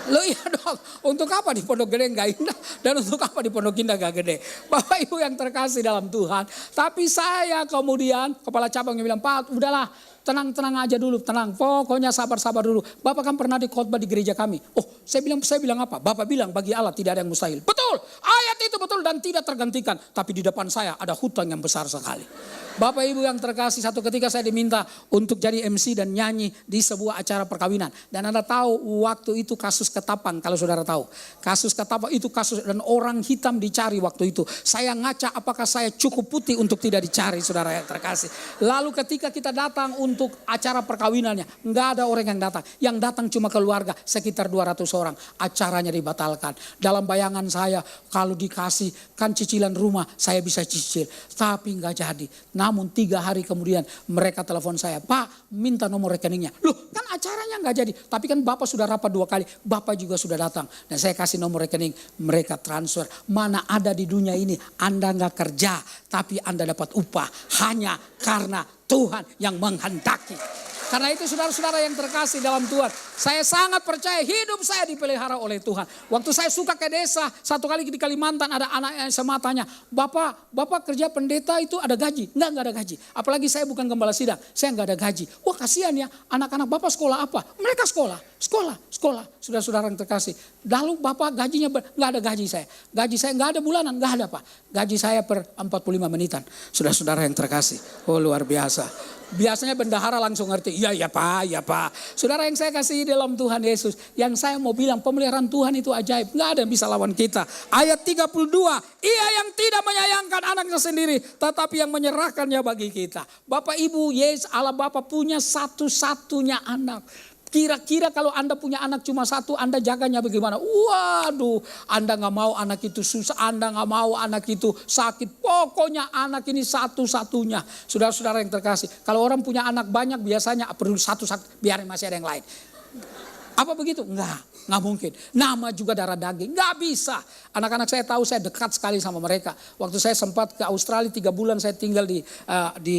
Loh iya dong, untuk apa di Pondok Gede nggak indah, dan untuk apa di Pondok Indah nggak gede? Bapak Ibu yang terkasih dalam Tuhan. Tapi saya kemudian, kepala cabangnya bilang, Pak, udahlah, tenang aja dulu, tenang. Pokoknya sabar dulu. Bapak kan pernah dikhotbah di gereja kami. Oh, saya bilang apa? Bapak bilang bagi Allah tidak ada yang mustahil. Betul, ayat itu betul dan tidak tergantikan. Tapi di depan saya ada hutang yang besar sekali. Bapak Ibu yang terkasih, satu ketika saya diminta untuk jadi MC dan nyanyi di sebuah acara perkawinan. Dan Anda tahu waktu itu kasus Ketapang, kalau saudara tahu. Kasus Ketapang itu kasus dan orang hitam dicari waktu itu. Saya ngaca apakah saya cukup putih untuk tidak dicari, saudara yang terkasih. Lalu ketika kita datang untuk acara perkawinannya, nggak ada orang yang datang. Yang datang cuma keluarga, sekitar 200 orang. Acaranya dibatalkan. Dalam bayangan saya, kalau dikasih kan cicilan rumah, saya bisa cicil. Tapi nggak jadi. Namun 3 hari kemudian mereka telepon saya, Pak minta nomor rekeningnya. Loh kan acaranya nggak jadi. Tapi kan Bapak sudah rapat 2 kali, Bapak juga sudah datang. Dan saya kasih nomor rekening, mereka transfer. Mana ada di dunia ini Anda nggak kerja, tapi Anda dapat upah. Hanya karena Tuhan yang menghendaki. Karena itu saudara-saudara yang terkasih dalam Tuhan, saya sangat percaya hidup saya dipelihara oleh Tuhan. Waktu saya suka ke desa, satu kali di Kalimantan ada anak yang sama tanya, Bapak kerja pendeta itu ada gaji? Enggak ada gaji. Apalagi saya bukan gembala sidang, saya enggak ada gaji. Wah kasihan ya, anak-anak Bapak sekolah apa? Mereka sekolah. Saudara-saudara yang terkasih. Lalu Bapak gajinya, enggak ada gaji saya. Gaji saya enggak ada bulanan, enggak ada Pak. Gaji saya per 45 menitan. Saudara-saudara yang terkasih, oh luar biasa. Biasanya bendahara langsung ngerti, iya pak. Saudara yang saya kasih dalam Tuhan Yesus, yang saya mau bilang pemeliharaan Tuhan itu ajaib. Nggak ada yang bisa lawan kita. Ayat 32, ia yang tidak menyayangkan anaknya sendiri, tetapi yang menyerahkannya bagi kita. Bapak Ibu, Yesus Allah Bapa punya satu-satunya anak. Kira-kira kalau Anda punya anak cuma satu, Anda jaganya bagaimana? Waduh, Anda gak mau anak itu susah, Anda gak mau anak itu sakit. Pokoknya anak ini satu-satunya. Saudara-saudara yang terkasih, kalau orang punya anak banyak biasanya perlu satu, biarin masih ada yang lain. Apa begitu? Enggak mungkin. Nama juga darah daging, enggak bisa. Anak-anak saya tahu saya dekat sekali sama mereka. Waktu saya sempat ke Australia 3 bulan saya tinggal di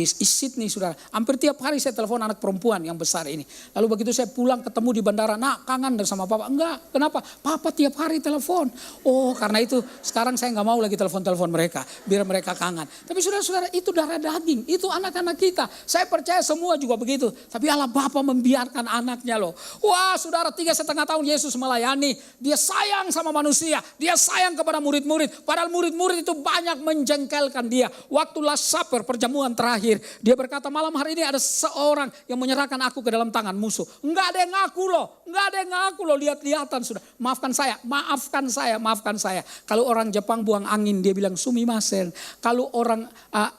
Sydney, saudara. Hampir tiap hari saya telepon anak perempuan yang besar ini. Lalu begitu saya pulang ketemu di bandara, nak kangen sama papa. Enggak, kenapa? Papa tiap hari telepon. Oh karena itu sekarang saya enggak mau lagi telepon mereka. Biar mereka kangen. Tapi saudara-saudara itu darah daging, itu anak-anak kita. Saya percaya semua juga begitu. Tapi Allah Bapa membiarkan anaknya loh. Wah saudara 3,5 tahun Yesus melayani. Dia sayang sama manusia. Dia sayang kepada murid-murid. Padahal murid-murid itu banyak menjengkelkan dia. Waktu Last Supper, perjamuan terakhir. Dia berkata malam hari ini ada seorang yang menyerahkan aku ke dalam tangan musuh. Enggak ada yang ngaku loh. Lihat-lihatan sudah. Maafkan saya. Kalau orang Jepang buang angin dia bilang sumimasen. Kalau orang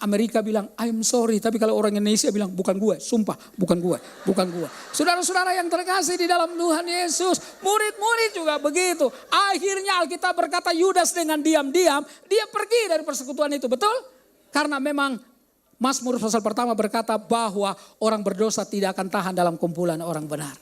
Amerika bilang I'm sorry. Tapi kalau orang Indonesia bilang bukan gue. Sumpah bukan gue. Saudara-saudara yang terkasih di dalam Tuhan Yesus. Murid-murid juga begitu. Akhirnya Alkitab berkata Yudas dengan diam-diam dia pergi dari persekutuan itu. Betul? Karena memang Mazmur pasal pertama berkata bahwa orang berdosa tidak akan tahan dalam kumpulan orang benar.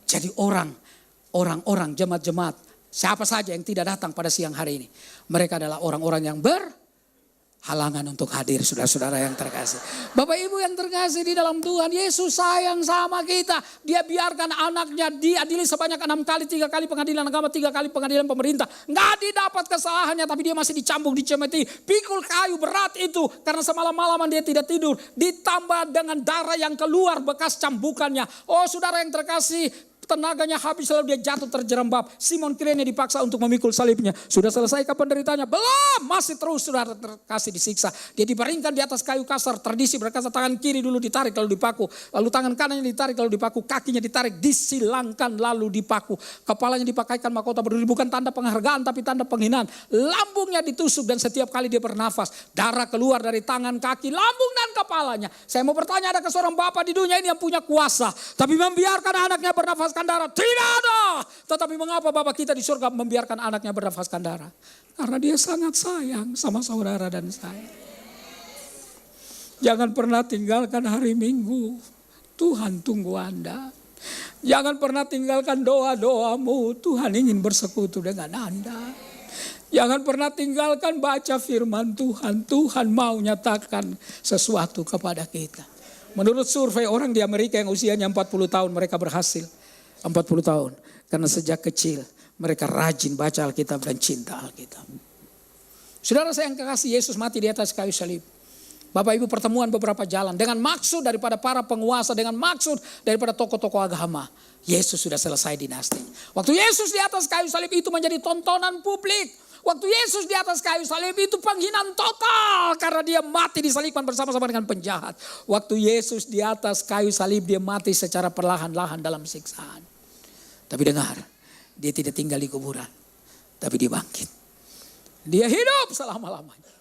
Jadi orang-orang jemaat-jemaat siapa saja yang tidak datang pada siang hari ini. Mereka adalah orang-orang yang berhalangan untuk hadir, saudara-saudara yang terkasih. Bapak Ibu yang terkasih di dalam Tuhan, Yesus sayang sama kita. Dia biarkan anaknya diadili sebanyak 6 kali, 3 kali pengadilan agama, 3 kali pengadilan pemerintah. Nggak didapat kesalahannya, tapi dia masih dicambuk, dicemeti. Pikul kayu berat itu, karena semalam-malaman dia tidak tidur. Ditambah dengan darah yang keluar bekas cambukannya. Oh saudara yang terkasih, tenaganya habis lalu dia jatuh terjerembab. Simon Kirene dipaksa untuk memikul salibnya. Sudah selesai kapan deritanya? Belum, masih terus saudara terkasih disiksa. Dia dibaringkan di atas kayu kasar, tradisi berkata tangan kiri dulu ditarik lalu dipaku. Lalu tangan kanannya ditarik lalu dipaku, kakinya ditarik, disilangkan lalu dipaku. Kepalanya dipakaikan mahkota berduri, bukan tanda penghargaan tapi tanda penghinaan. Lambungnya ditusuk dan setiap kali dia bernafas, darah keluar dari tangan, kaki, lambung dan kepalanya. Saya mau bertanya, adakah seorang bapak di dunia ini yang punya kuasa tapi membiarkan anaknya bernafas darah? Tidak ada. Tetapi mengapa Bapak kita di surga membiarkan anaknya bernafaskan darah? Karena dia sangat sayang sama saudara dan saya. Jangan pernah tinggalkan hari Minggu. Tuhan tunggu Anda. Jangan pernah tinggalkan doa-doamu. Tuhan ingin bersekutu dengan Anda. Jangan pernah tinggalkan baca firman Tuhan. Tuhan mau nyatakan sesuatu kepada kita. Menurut survei orang di Amerika yang usianya 40 tahun mereka berhasil. 40 tahun. Karena sejak kecil mereka rajin baca Alkitab dan cinta Alkitab. Saudara saya yang kekasih, Yesus mati di atas kayu salib. Bapak Ibu, pertemuan beberapa jalan dengan maksud daripada para penguasa, dengan maksud daripada tokoh-tokoh agama. Yesus sudah selesai dinasti. Waktu Yesus di atas kayu salib itu menjadi tontonan publik. Waktu Yesus di atas kayu salib itu penghinaan total karena dia mati disalibkan bersama-sama dengan penjahat. Waktu Yesus di atas kayu salib dia mati secara perlahan-lahan dalam siksaan. Tapi dengar, dia tidak tinggal di kuburan, tapi dia bangkit. Dia hidup selama-lamanya.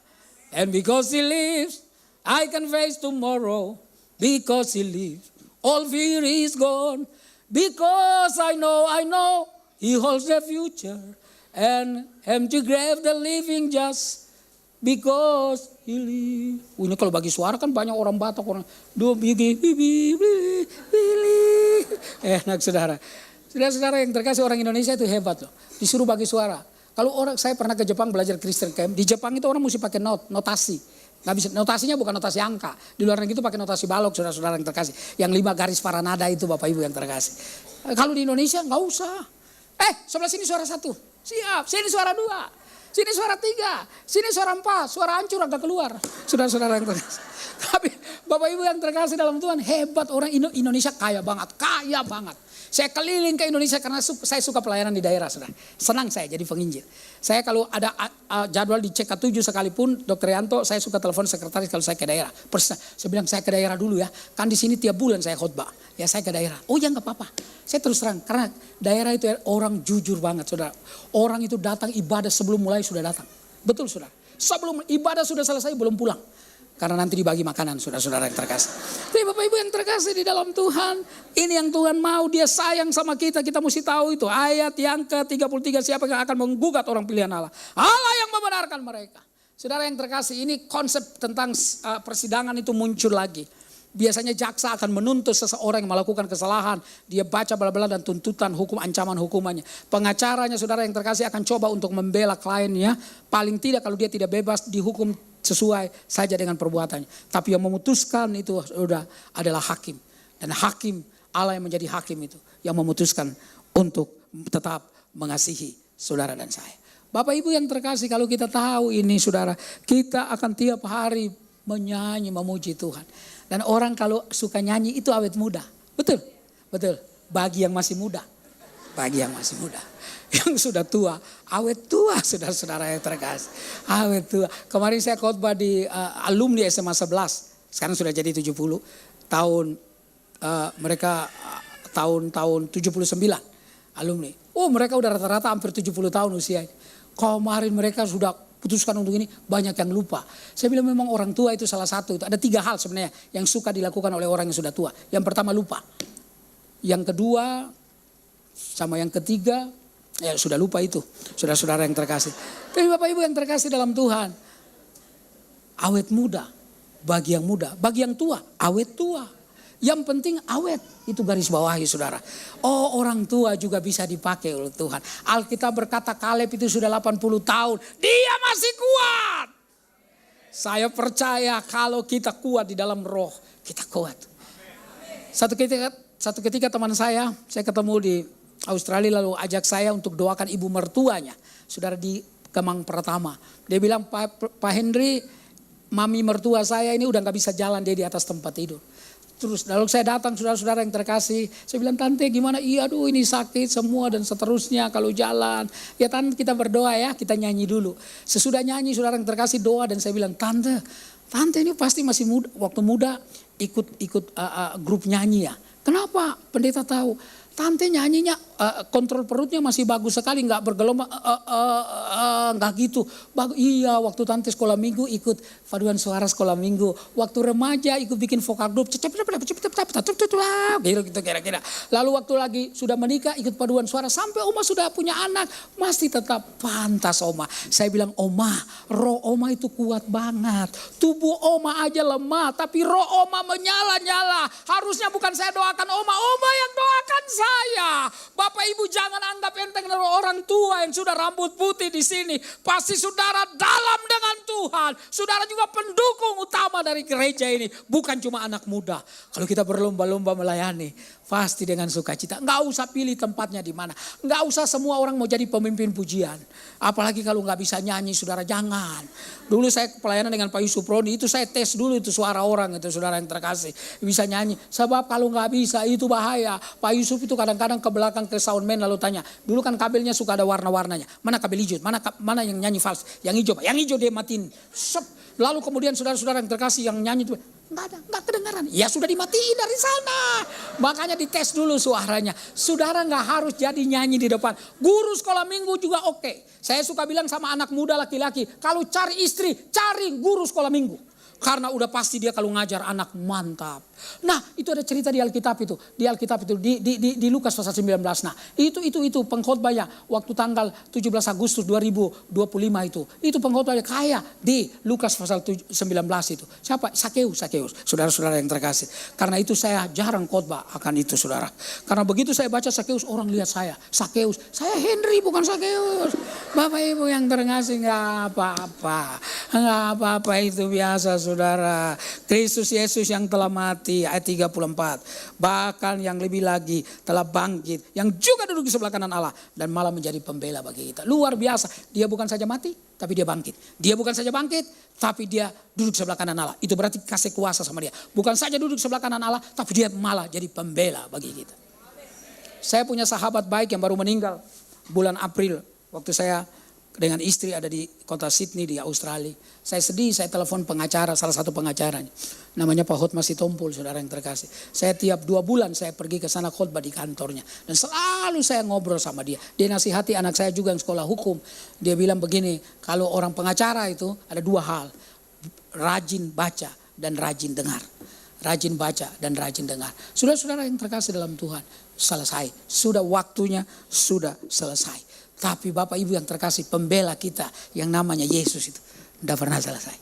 And because he lives, I can face tomorrow. Because he lives, all fear is gone. Because I know, he holds the future. And empty grave the living just because he lives. Ini kalau bagi suara kan banyak orang Batak, orang enak saudara. Saudara-saudara yang terkasih, orang Indonesia itu hebat loh. Disuruh bagi suara. Kalau orang, saya pernah ke Jepang belajar Christian Camp. Di Jepang itu orang mesti pakai notasi. Nggak bisa, notasinya bukan notasi angka. Di luar negeri itu pakai notasi balok, saudara-saudara yang terkasih. Yang 5 garis paranada itu Bapak Ibu yang terkasih. Kalau di Indonesia nggak usah. Sebelah sini suara 1. Siap, sini suara 2. Sini suara 3. Sini suara 4. Suara hancur agak keluar. Saudara-saudara yang terkasih. Tapi Bapak Ibu yang terkasih dalam Tuhan, hebat orang Indonesia, kaya banget. Kaya banget. Saya keliling ke Indonesia karena saya suka pelayanan di daerah, saudara. Senang saya jadi penginjil. Saya kalau ada jadwal di CK7 sekalipun, Dr. Yanto, saya suka telepon sekretaris kalau saya ke daerah. Saya bilang saya ke daerah dulu ya. Kan di sini tiap bulan saya khotbah. Ya saya ke daerah. Oh ya nggak apa-apa. Saya terus terang karena daerah itu orang jujur banget, saudara. Orang itu datang ibadah sebelum mulai sudah datang. Betul, saudara. Sebelum ibadah sudah selesai belum pulang. Karena nanti dibagi makanan, saudara-saudara yang terkasih. Tapi Bapak Ibu yang terkasih di dalam Tuhan, ini yang Tuhan mau, dia sayang sama kita, kita mesti tahu itu. Ayat yang ke-33, siapa yang akan menggugat orang pilihan Allah? Allah yang membenarkan mereka. Saudara yang terkasih, ini konsep tentang persidangan itu muncul lagi. Biasanya jaksa akan menuntut seseorang yang melakukan kesalahan. Dia baca bala-bala dan tuntutan hukum, ancaman hukumannya. Pengacaranya saudara yang terkasih akan coba untuk membela kliennya. Paling tidak kalau dia tidak bebas dihukum sesuai saja dengan perbuatannya. Tapi yang memutuskan itu sudah adalah hakim. Dan hakim, Allah yang menjadi hakim itu. Yang memutuskan untuk tetap mengasihi saudara dan saya. Bapak Ibu yang terkasih, kalau kita tahu ini saudara, kita akan tiap hari menyanyi, memuji Tuhan. Dan orang kalau suka nyanyi itu awet muda. Betul? Betul. Bagi yang masih muda. Bagi yang masih muda. Yang sudah tua, awet tua saudara-saudara yang terkasih. Awet tua. Kemarin saya khotbah di alumni SMA 11. Sekarang sudah jadi 70. Mereka tahun 79 alumni. Oh mereka udah rata-rata hampir 70 tahun usianya. Kemarin mereka sudah putuskan untuk ini, banyak yang lupa. Saya bilang memang orang tua itu salah satu. Itu ada 3 hal sebenarnya yang suka dilakukan oleh orang yang sudah tua. Yang pertama lupa. Yang kedua sama yang ketiga ya sudah lupa itu. Saudara-saudara yang terkasih. Tapi Bapak Ibu yang terkasih dalam Tuhan. Awet muda. Bagi yang muda. Bagi yang tua. Awet tua. Yang penting awet, itu garis bawahi saudara. Oh orang tua juga bisa dipakai oleh Tuhan. Alkitab berkata Kaleb itu sudah 80 tahun, dia masih kuat. Saya percaya kalau kita kuat di dalam roh, kita kuat. Satu ketika teman saya ketemu di Australia lalu ajak saya untuk doakan ibu mertuanya. Saudara di Kemang Pertama. Dia bilang Pak Henry, mami mertua saya ini udah gak bisa jalan, dia di atas tempat tidur. Terus lalu saya datang saudara-saudara yang terkasih. Saya bilang tante gimana? Iya aduh ini sakit semua dan seterusnya kalau jalan. Ya tante kita berdoa ya, kita nyanyi dulu. Sesudah nyanyi saudara yang terkasih doa dan saya bilang tante ini pasti masih muda, waktu muda ikut grup nyanyi ya. Kenapa? Pendeta tahu. Tante nyanyinya kontrol perutnya masih bagus sekali, nggak bergelombang, nggak gitu. Iya, waktu tante sekolah minggu ikut paduan suara sekolah minggu. Waktu remaja ikut bikin vokal grup, gitu kira-kira. Lalu waktu lagi sudah menikah ikut paduan suara sampai Oma sudah punya anak, masih tetap pantas Oma. Saya bilang Oma, roh Oma itu kuat banget. Tubuh Oma aja lemah, tapi roh Oma menyala-nyala. Harusnya bukan saya doakan Oma yang doakan saya. Bapak Ibu jangan anggap enteng orang tua yang sudah rambut putih di sini. Pasti saudara dalam dengan Tuhan. Saudara juga pendukung utama dari gereja ini. Bukan cuma anak muda. Kalau kita berlomba-lomba melayani. pasti dengan sukacita. Nggak usah pilih tempatnya di mana. Nggak usah semua orang mau jadi pemimpin pujian. Apalagi kalau nggak bisa nyanyi, saudara, jangan. Dulu saya pelayanan dengan Pak Yusuf Roni, itu saya tes dulu itu suara orang itu, saudara yang terkasih. Bisa nyanyi. Sebab kalau nggak bisa itu bahaya. Pak Yusuf itu kadang-kadang ke belakang ke soundman lalu tanya. Dulu kan kabelnya suka ada warna-warnanya. Mana kabel hijau? Mana yang nyanyi fals? Yang hijau, Pak. Yang hijau dia matiin. Lalu kemudian saudara-saudara yang terkasih yang nyanyi itu nggak ada, nggak kedengaran. Ya sudah dimatiin dari sana. Makanya dites dulu suaranya. Saudara nggak harus jadi nyanyi di depan. Guru sekolah minggu juga oke. Saya suka bilang sama anak muda laki-laki, kalau cari istri, cari guru sekolah minggu. Karena udah pasti dia kalau ngajar anak mantap. Nah itu ada cerita di Alkitab itu. Di Alkitab itu di Lukas pasal 19. Nah itu pengkhotbahnya waktu tanggal 17 Agustus 2025 itu. Itu pengkhotbahnya kaya di Lukas pasal 19 itu. Siapa? Sakeus. Saudara-saudara yang terkasih. Karena itu saya jarang khotbah akan itu, saudara. Karena begitu saya baca Sakeus, orang lihat saya. Sakeus. Saya Henry bukan Sakeus. Bapak Ibu yang terkasih, nggak apa-apa itu biasa, saudara. Kristus Yesus yang telah mati, ayat 34. Bahkan yang lebih lagi telah bangkit, yang juga duduk di sebelah kanan Allah dan malah menjadi pembela bagi kita. Luar biasa. Dia bukan saja mati, tapi dia bangkit. Dia bukan saja bangkit, tapi dia duduk di sebelah kanan Allah. Itu berarti kasih kuasa sama dia. Bukan saja duduk di sebelah kanan Allah, tapi dia malah jadi pembela bagi kita. Saya punya sahabat baik yang baru meninggal bulan April. Waktu saya dengan istri ada di kota Sydney di Australia. Saya sedih, saya telepon pengacara, salah satu pengacaranya. Namanya Pak Hotma Sitompul, saudara yang terkasih. Saya tiap 2 bulan saya pergi ke sana khotbah di kantornya. Dan selalu saya ngobrol sama dia. Dia nasihati anak saya juga yang sekolah hukum. Dia bilang begini, kalau orang pengacara itu ada 2 hal. Rajin baca dan rajin dengar. Rajin baca dan rajin dengar. Saudara-saudara yang terkasih dalam Tuhan, selesai. Sudah waktunya, sudah selesai. Tapi Bapak Ibu yang terkasih, pembela kita yang namanya Yesus itu tidak pernah selesai.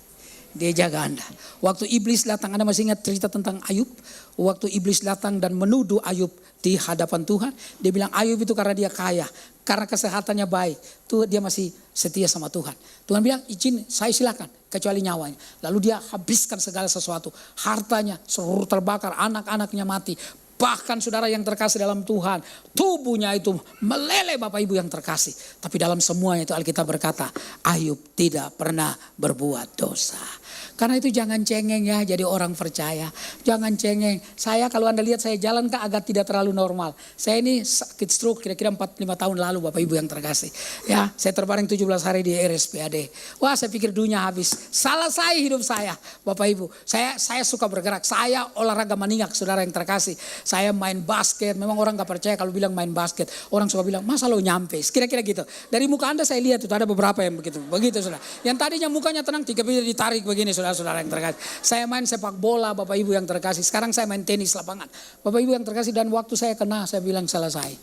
Dia jaga Anda. Waktu iblis datang, Anda masih ingat cerita tentang Ayub? Waktu iblis datang dan menuduh Ayub di hadapan Tuhan, dia bilang Ayub itu karena dia kaya, karena kesehatannya baik, tuh dia masih setia sama Tuhan. Tuhan bilang izin, saya silakan, kecuali nyawanya. Lalu dia habiskan segala sesuatu, hartanya seluruh terbakar, anak-anaknya mati. Bahkan saudara yang terkasih dalam Tuhan, tubuhnya itu meleleh Bapak Ibu yang terkasih. Tapi dalam semuanya itu Alkitab berkata, Ayub tidak pernah berbuat dosa. Karena itu jangan cengeng ya jadi orang percaya. Jangan cengeng. Saya kalau Anda lihat saya jalan kan agak tidak terlalu normal. Saya ini sakit stroke kira-kira 4-5 tahun lalu Bapak Ibu yang terkasih. Ya, saya terbaring 17 hari di RSPAD. Wah, saya pikir dunia habis. Salah saya hidup saya Bapak Ibu. Saya suka bergerak. Saya olahraga maniak saudara yang terkasih. Saya main basket. Memang orang gak percaya kalau bilang main basket. Orang suka bilang masa lo nyampe. Kira-kira gitu. Dari muka Anda saya lihat itu ada beberapa yang begitu. Begitu saudara. Yang tadinya mukanya tenang 3 menit ditarik begini saudara yang terkasih. Saya main sepak bola Bapak Ibu yang terkasih. Sekarang saya main tenis lapangan. Bapak Ibu yang terkasih dan waktu saya kena saya bilang selesai.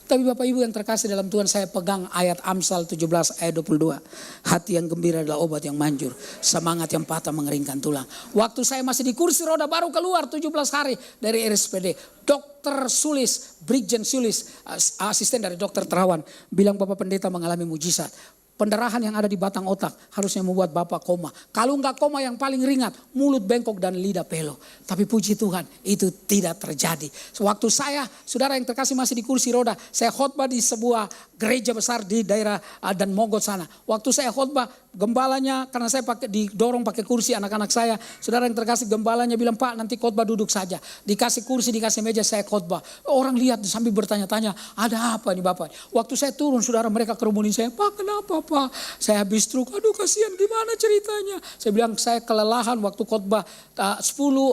Tapi Bapak Ibu yang terkasih dalam Tuhan saya pegang ayat Amsal 17 ayat 22. Hati yang gembira adalah obat yang manjur. Semangat yang patah mengeringkan tulang. Waktu saya masih di kursi roda baru keluar 17 hari dari RSPD. Dokter Sulis, Brigjen Sulis, asisten dari dokter Terawan. Bilang Bapak Pendeta mengalami mujizat. Pendarahan yang ada di batang otak harusnya membuat Bapak koma. Kalau enggak koma yang paling ringan, mulut bengkok dan lidah pelo. Tapi puji Tuhan itu tidak terjadi. Waktu saya, saudara yang terkasih masih di kursi roda, saya khotbah di sebuah gereja besar di daerah dan Mogot sana. Waktu saya khotbah, gembalanya karena saya didorong pakai kursi anak-anak saya. Saudara yang terkasih gembalanya bilang, Pak nanti khotbah duduk saja. Dikasih kursi, dikasih meja saya khotbah. Orang lihat sambil bertanya-tanya, ada apa nih Bapak? Waktu saya turun, saudara mereka kerumunin saya, Pak kenapa Pak? Saya habis stroke, aduh kasihan gimana ceritanya? Saya bilang saya kelelahan waktu khotbah 10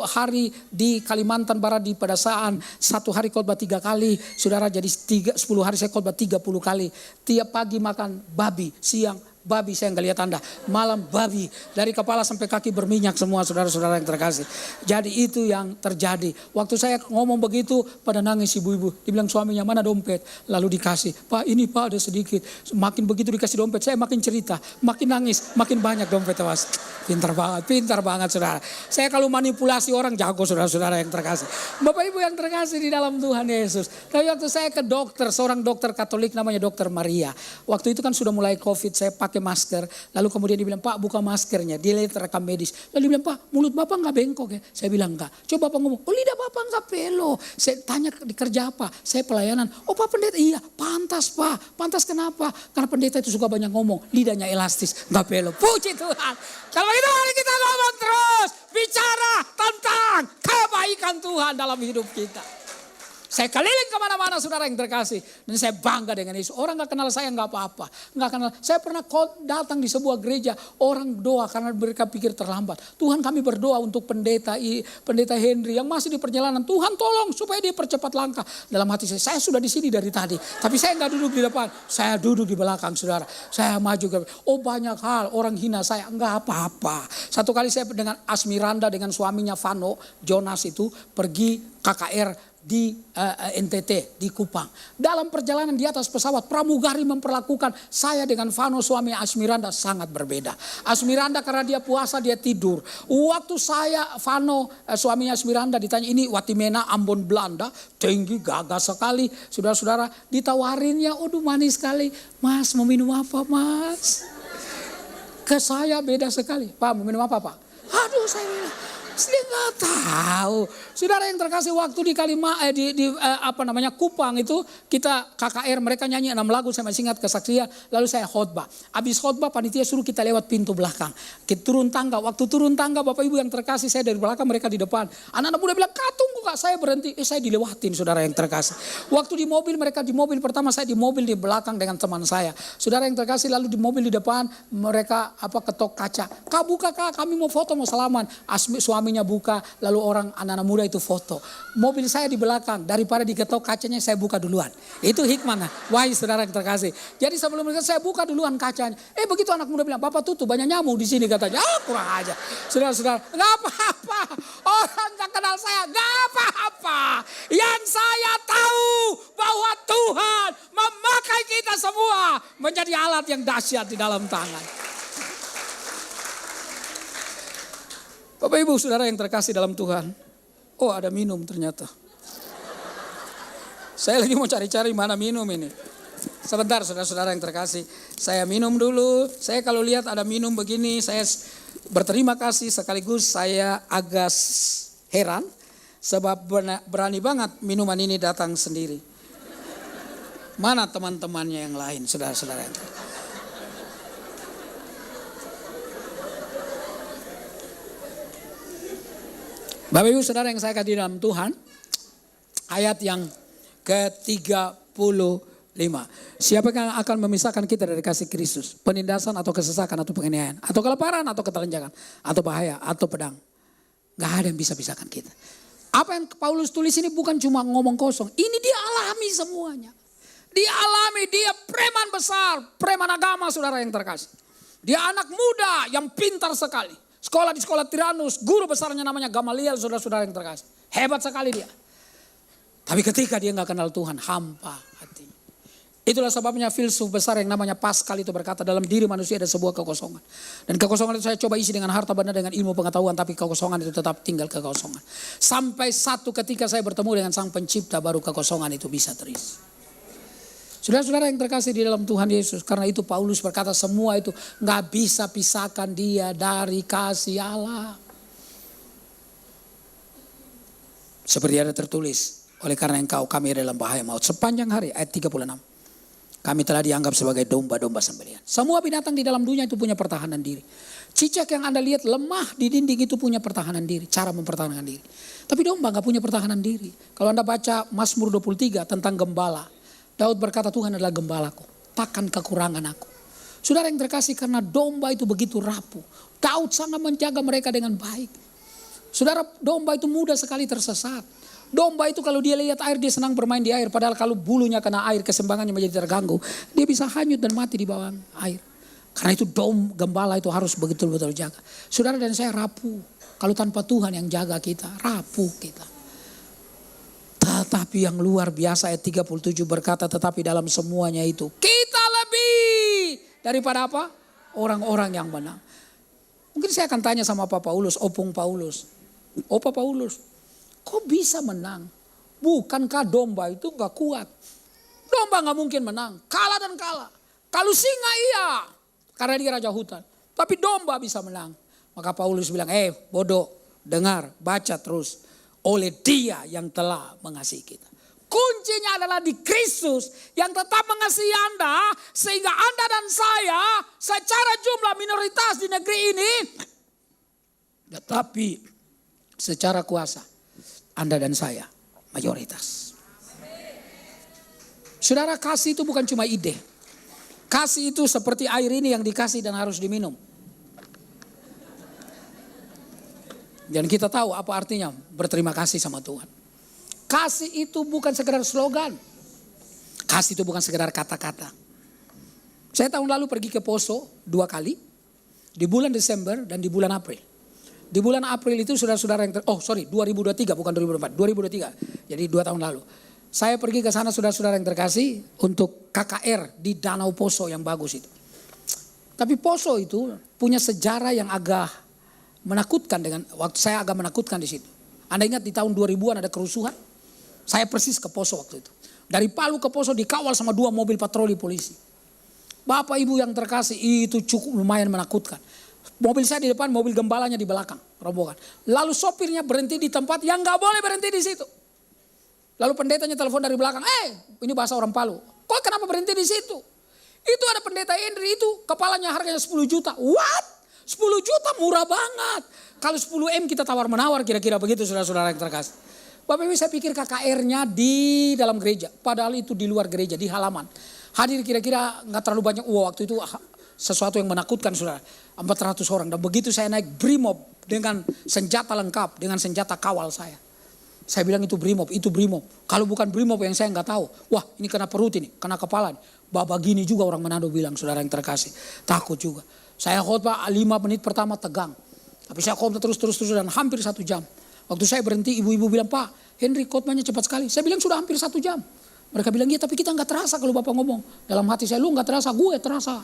hari di Kalimantan Barat di pedesaan. 1 hari khotbah 3 kali. Saudara jadi 10 hari saya khotbah 30 kali. Tiap pagi makan babi, siang babi, saya nggak lihat Anda. Malam babi, dari kepala sampai kaki berminyak semua saudara-saudara yang terkasih. Jadi itu yang terjadi. Waktu saya ngomong begitu, pada nangis ibu-ibu. Dibilang suaminya, mana dompet? Lalu dikasih, Pak ini Pak ada sedikit. Makin begitu dikasih dompet, saya makin cerita. Makin nangis, makin banyak dompet. Was. Pintar banget saudara. Saya kalau manipulasi orang jago saudara-saudara yang terkasih. Bapak Ibu yang terkasih di dalam Tuhan Yesus. Tapi waktu saya ke dokter, seorang dokter Katolik namanya Dokter Maria. Waktu itu kan sudah mulai COVID, saya pakai pakai masker. Lalu kemudian dia bilang, Pak buka maskernya. Dia lihat rekam medis. Lalu dia bilang, Pak mulut Bapak nggak bengkok ya? Saya bilang enggak. Coba Bapak ngomong, oh lidah Bapak nggak pelo. Saya tanya di kerja apa? Saya pelayanan. Oh Pak pendeta, iya pantas Pak. Pantas kenapa? Karena pendeta itu suka banyak ngomong. Lidahnya elastis, nggak pelo. Puji Tuhan. Kalau itu hari kita ngomong terus. Bicara tentang kebaikan Tuhan dalam hidup kita. Saya keliling kemana-mana saudara yang terkasih. Dan saya bangga dengan Yesus. Orang gak kenal saya gak apa-apa. Gak kenal. Saya pernah datang di sebuah gereja. Orang doa karena mereka pikir terlambat. Tuhan kami berdoa untuk pendeta Henry yang masih di perjalanan. Tuhan tolong supaya dia percepat langkah. Dalam hati saya sudah di sini dari tadi. Tapi saya gak duduk di depan. Saya duduk di belakang saudara. Saya maju ke. Oh banyak hal orang hina saya. Enggak apa-apa. Satu kali saya dengan Asmiranda dengan suaminya Vano. Jonas itu pergi KKR di NTT, di Kupang. Dalam perjalanan di atas pesawat, pramugari memperlakukan saya dengan Vano suami Asmiranda sangat berbeda. Asmiranda karena dia puasa, dia tidur. Waktu saya, Vano suaminya Asmiranda ditanya, ini Watimena, Ambon, Belanda, tinggi, gagah sekali. Saudara-saudara, ditawarinnya, aduh manis sekali. Mas, mau minum apa mas? Ke saya beda sekali. Pak, mau minum apa Pak? Aduh saya bilang. Dia nggak tahu. Saudara yang terkasih waktu di Kupang itu kita KKR mereka nyanyi 6 lagu saya masih ingat kesaksian. Lalu saya khotbah. Habis khotbah panitia suruh kita lewat pintu belakang. Kita turun tangga. Waktu turun tangga Bapak Ibu yang terkasih saya dari belakang mereka di depan. Anak-anak muda bilang Kak tunggu Kak saya berhenti. Saya dilewatin saudara yang terkasih. Waktu di mobil mereka di mobil pertama saya di mobil di belakang dengan teman saya. Saudara yang terkasih lalu di mobil di depan mereka ketok kaca. Kak buka Kak kami mau foto mau salaman. Suaminya buka, lalu orang anak-anak muda itu foto. Mobil saya di belakang, daripada diketok kacanya saya buka duluan. Itu hikmahnya, wahai saudara yang terkasih. Jadi sebelum mereka saya buka duluan kacanya. Begitu anak muda bilang, Bapak tutup banyak nyamuk di sini katanya. Kurang aja. Saudara-saudara, nggak apa-apa. Orang nggak kenal saya, nggak apa-apa. Yang saya tahu bahwa Tuhan memakai kita semua menjadi alat yang dahsyat di dalam tangan. Bapak Ibu saudara yang terkasih dalam Tuhan. Oh ada minum ternyata. Saya lagi mau cari-cari mana minum ini. Sebentar saudara-saudara yang terkasih. Saya minum dulu. Saya kalau lihat ada minum begini. Saya berterima kasih sekaligus saya agak heran. Sebab berani banget minuman ini datang sendiri. Mana teman-temannya yang lain saudara-saudara yang terkasih. Bapak Ibu saudara yang saya kasih dalam Tuhan, ayat yang ke-35. Siapa yang akan memisahkan kita dari kasih Kristus? Penindasan atau kesesakan atau penganiayaan? Atau kelaparan atau ketelanjangan? Atau bahaya atau pedang? Gak ada yang bisa pisahkan kita. Apa yang Paulus tulis ini bukan cuma ngomong kosong. Ini dia alami semuanya. Dia alami, dia preman besar, preman agama saudara yang terkasih. Dia anak muda yang pintar sekali. Sekolah di sekolah Tiranus, guru besarnya namanya Gamaliel, saudara-saudara yang terkasih. Hebat sekali dia. Tapi ketika dia gak kenal Tuhan, hampa hati. Itulah sebabnya filsuf besar yang namanya Pascal itu berkata dalam diri manusia ada sebuah kekosongan. Dan kekosongan itu saya coba isi dengan harta benda dengan ilmu pengetahuan, tapi kekosongan itu tetap tinggal kekosongan. Sampai satu ketika saya bertemu dengan Sang Pencipta, baru kekosongan itu bisa terisi. Saudara-saudara yang terkasih di dalam Tuhan Yesus. Karena itu Paulus berkata semua itu gak bisa pisahkan dia dari kasih Allah. Seperti ada tertulis. Oleh karena engkau kami dalam bahaya maut. Sepanjang hari ayat 36. Kami telah dianggap sebagai domba-domba sembelihan. Semua binatang di dalam dunia itu punya pertahanan diri. Cicak yang Anda lihat lemah di dinding itu punya pertahanan diri. Cara mempertahankan diri. Tapi domba gak punya pertahanan diri. Kalau Anda baca Mazmur 23 tentang gembala. Daud berkata Tuhan adalah gembalaku, takkan kekurangan aku. Saudara yang terkasih karena domba itu begitu rapuh. Daud sangat menjaga mereka dengan baik. Saudara domba itu mudah sekali tersesat. Domba itu kalau dia lihat air dia senang bermain di air. Padahal kalau bulunya kena air keseimbangannya menjadi terganggu. Dia bisa hanyut dan mati di bawah air. Karena itu gembala itu harus betul-betul jaga. Saudara dan saya rapuh. Kalau tanpa Tuhan yang jaga kita, rapuh kita. Tetapi yang luar biasa ayat 37 berkata tetapi dalam semuanya itu kita lebih daripada apa? Orang-orang yang menang. Mungkin saya akan tanya sama Pak Paulus, Opung Paulus. Opa Paulus, kok bisa menang? Bukankah domba itu gak kuat? Domba gak mungkin menang, kalah dan kalah. Kalau singa iya, karena dia raja hutan. Tapi domba bisa menang. Maka Paulus bilang, bodoh, dengar, baca terus. Oleh dia yang telah mengasihi kita. Kuncinya adalah di Kristus yang tetap mengasihi Anda. Sehingga Anda dan saya secara jumlah minoritas di negeri ini. Tetapi secara kuasa Anda dan saya mayoritas. Saudara, kasih itu bukan cuma ide. Kasih itu seperti air ini yang dikasih dan harus diminum. Dan kita tahu apa artinya berterima kasih sama Tuhan. Kasih itu bukan sekedar slogan. Kasih itu bukan sekedar kata-kata. Saya tahun lalu pergi ke Poso 2 kali. Di bulan Desember dan di bulan April. Di bulan April itu saudara-saudara yang 2023 bukan 2024, 2023. Jadi 2 tahun lalu. Saya pergi ke sana saudara-saudara yang terkasih untuk KKR di Danau Poso yang bagus itu. Tapi Poso itu punya sejarah yang agak menakutkan waktu saya agak menakutkan di situ. Anda ingat di tahun 2000-an ada kerusuhan? Saya persis ke Poso waktu itu. Dari Palu ke Poso dikawal sama 2 mobil patroli polisi. Bapak ibu yang terkasih itu cukup lumayan menakutkan. Mobil saya di depan, mobil gembalanya di belakang, rombongan. Lalu sopirnya berhenti di tempat yang gak boleh berhenti di situ. Lalu pendetanya telepon dari belakang, ini bahasa orang Palu. Kok kenapa berhenti di situ? Itu ada pendeta Henry itu, kepalanya harganya 10 juta. What? 10 juta murah banget. Kalau 10 M kita tawar-menawar kira-kira begitu saudara-saudara yang terkasih. Bapak ibu saya pikir KKR-nya di dalam gereja. Padahal itu di luar gereja, di halaman. Hadir kira-kira gak terlalu banyak. Waktu itu sesuatu yang menakutkan saudara. 400 orang. Dan begitu saya naik Brimob dengan senjata lengkap, dengan senjata kawal saya. Saya bilang itu Brimob, itu Brimob. Kalau bukan Brimob yang saya nggak tahu. Wah ini kena perut ini, kena kepala. Babak gini juga orang Manado bilang saudara yang terkasih. Takut juga. Saya khotbah 5 menit pertama tegang. Tapi saya khotbah terus dan hampir 1 jam. Waktu saya berhenti ibu-ibu bilang, Pak Henry khotbahnya cepat sekali. Saya bilang sudah hampir 1 jam. Mereka bilang iya tapi kita nggak terasa kalau Bapak ngomong. Dalam hati saya lu nggak terasa, gue terasa.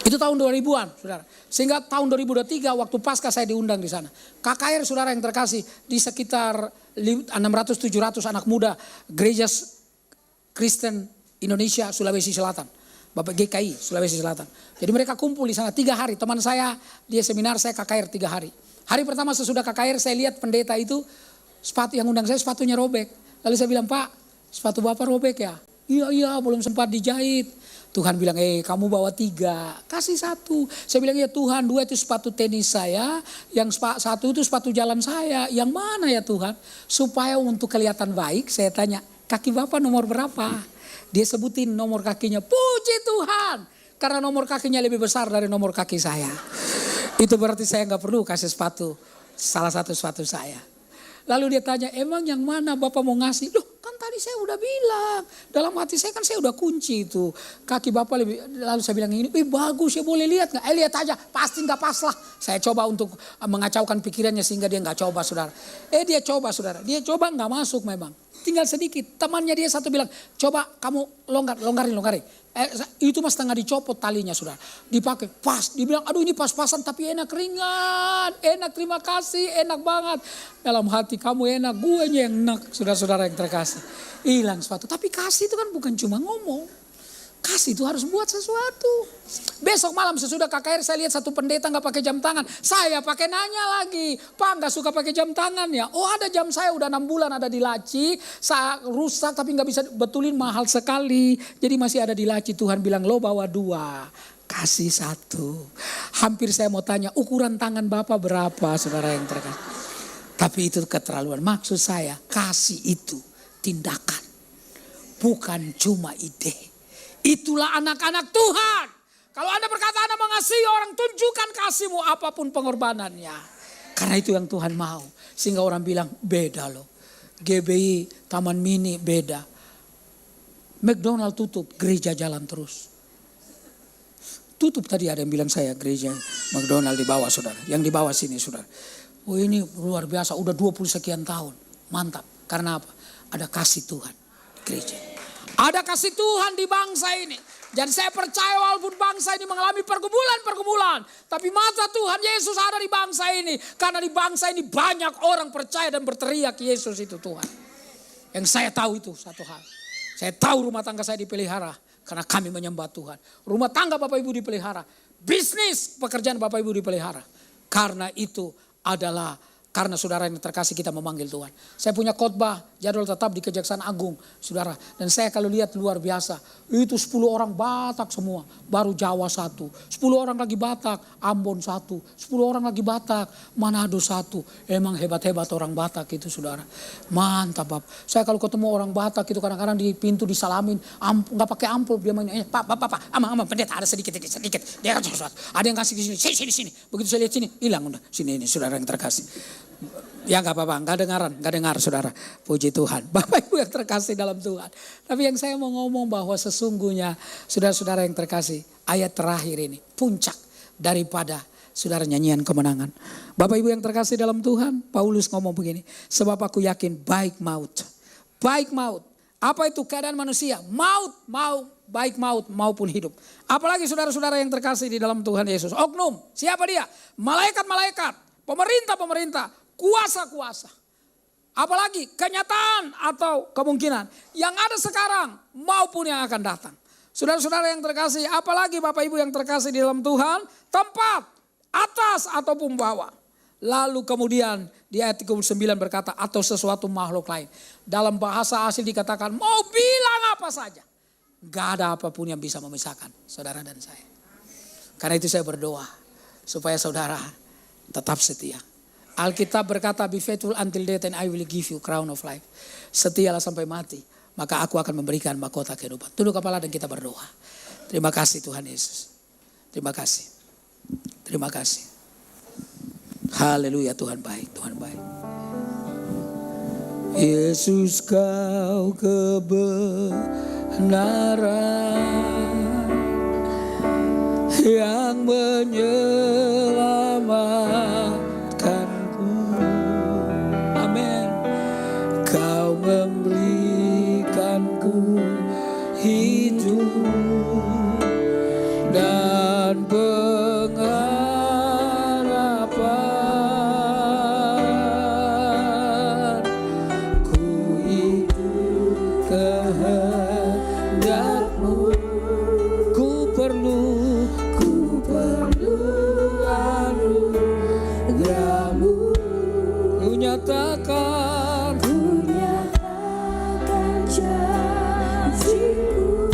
Itu tahun 2000-an, saudara. Sehingga tahun 2023 waktu pasca saya diundang di sana. KKR saudara yang terkasih di sekitar 600-700 anak muda Gereja Kristen Indonesia Sulawesi Selatan. Bapak GKI Sulawesi Selatan. Jadi mereka kumpul di sana 3 hari. Teman saya dia seminar, saya KKR 3 hari. Hari pertama sesudah KKR saya lihat pendeta itu sepatu yang undang saya sepatunya robek. Lalu saya bilang, Pak sepatu Bapak robek ya? Iya belum sempat dijahit. Tuhan bilang, kamu bawa 3, kasih 1. Saya bilang, ya Tuhan 2 itu sepatu tenis saya, yang 1 itu sepatu jalan saya. Yang mana ya Tuhan? Supaya untuk kelihatan baik, saya tanya, kaki Bapak nomor berapa? Dia sebutin nomor kakinya, puji Tuhan. Karena nomor kakinya lebih besar dari nomor kaki saya. Itu berarti saya gak perlu kasih sepatu, salah satu sepatu saya. Lalu dia tanya, emang yang mana Bapak mau ngasih? Loh kan tadi saya udah bilang. Dalam hati saya kan saya udah kunci itu. Kaki Bapak lebih, lalu saya bilang ini, bagus ya boleh lihat gak? Lihat aja, pasti gak pas lah. Saya coba untuk mengacaukan pikirannya sehingga dia gak coba saudara. Dia coba saudara, dia coba gak masuk memang. Tinggal sedikit, temannya dia satu bilang, coba kamu longgarin. Itu mas tengah dicopot talinya saudara. Dipakai, pas, dibilang aduh ini pas-pasan tapi enak ringan. Enak terima kasih, enak banget. Dalam hati kamu enak, gue yang enak saudara-saudara yang terkasih. Hilang sepatu, tapi kasih itu kan bukan cuma ngomong. Kasih itu harus buat sesuatu. Besok malam sesudah KKR saya lihat satu pendeta gak pakai jam tangan. Saya pakai nanya lagi. Pak gak suka pakai jam tangan ya? Oh ada jam saya udah 6 bulan ada di laci. Saya rusak tapi gak bisa betulin mahal sekali. Jadi masih ada di laci. Tuhan bilang lo bawa 2. Kasih 1. Hampir saya mau tanya ukuran tangan Bapak berapa saudara yang terkasih. Tapi itu keterlaluan. Maksud saya kasih itu tindakan. Bukan cuma ide. Itulah anak-anak Tuhan. Kalau Anda berkata Anda mengasihi orang, tunjukkan kasihmu apapun pengorbanannya. Karena itu yang Tuhan mau. Sehingga orang bilang beda loh. GBI, Taman Mini beda. McDonald tutup, gereja jalan terus. Tutup tadi ada yang bilang saya gereja McDonald di bawah saudara. Yang di bawah sini saudara. Oh ini luar biasa, udah 20 sekian tahun. Mantap, karena apa? Ada kasih Tuhan gereja. Ada kasih Tuhan di bangsa ini. Dan saya percaya walaupun bangsa ini mengalami pergumulan. Tapi mata Tuhan Yesus ada di bangsa ini. Karena di bangsa ini banyak orang percaya dan berteriak Yesus itu Tuhan. Yang saya tahu itu satu hal. Saya tahu rumah tangga saya dipelihara. Karena kami menyembah Tuhan. Rumah tangga Bapak Ibu dipelihara. Bisnis pekerjaan Bapak Ibu dipelihara. Karena itu adalah karena saudara yang terkasih kita memanggil Tuhan. Saya punya khotbah jadwal tetap di Kejaksaan Agung, saudara. Dan saya kalau lihat luar biasa. Itu 10 orang Batak semua. Baru Jawa 1. 10 orang lagi Batak, Ambon 1. 10 orang lagi Batak, Manado 1. Emang hebat-hebat orang Batak itu, saudara. Mantap, Bapak. Saya kalau ketemu orang Batak itu kadang-kadang di pintu disalamin. Nggak pakai amplop, dia main, Pak, ama, pendeta ada sedikit. Dia kan sesuatu. Ada yang kasih di sini. Begitu saya lihat sini, hilang udah. Sini, saudara yang terkasih. Ya nggak apa-apa, nggak dengar saudara. Puji Tuhan. Bapak Ibu yang terkasih dalam Tuhan. Tapi yang saya mau ngomong bahwa sesungguhnya saudara-saudara yang terkasih, ayat terakhir ini puncak daripada saudara nyanyian kemenangan. Bapak Ibu yang terkasih dalam Tuhan, Paulus ngomong begini. Sebab aku yakin baik maut. Apa itu keadaan manusia? Maut, baik maut maupun hidup. Apalagi saudara-saudara yang terkasih di dalam Tuhan Yesus. Oknum, siapa dia? Malaikat-malaikat. Pemerintah, kuasa-kuasa. Apalagi kenyataan atau kemungkinan yang ada sekarang maupun yang akan datang. Saudara-saudara yang terkasih, apalagi Bapak Ibu yang terkasih di dalam Tuhan, tempat, atas ataupun bawah. Lalu kemudian di ayat 39 berkata atau sesuatu makhluk lain. Dalam bahasa asli dikatakan mau bilang apa saja. Gak ada apapun yang bisa memisahkan saudara dan saya. Karena itu saya berdoa supaya saudara tetap setia. Alkitab berkata, be faithful until death and I will give you crown of life. Setialah sampai mati, maka aku akan memberikan mahkota kehidupan. Tunduk kepala dan kita berdoa. Terima kasih Tuhan Yesus. Terima kasih. Haleluya, Tuhan baik. Yesus kau kebenaran yang menyelamatkanku. Amin. Kau memberikanku hidup dan pengharapan. Ku ikut kehendak-Mu. Ku perlu anugerah-Mu. Ku nyatakan janji-Mu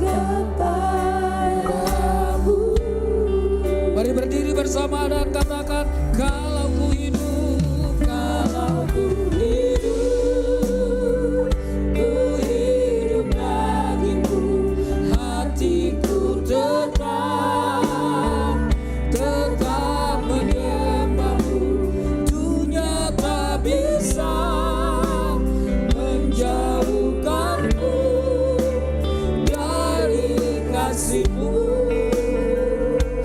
kepadamu. Mari berdiri bersama dan katakan kalau ku hidup bagimu, hatiku tetap menyembah-Mu. Dunia tak bisa menjauhkanku dari kasih-Mu.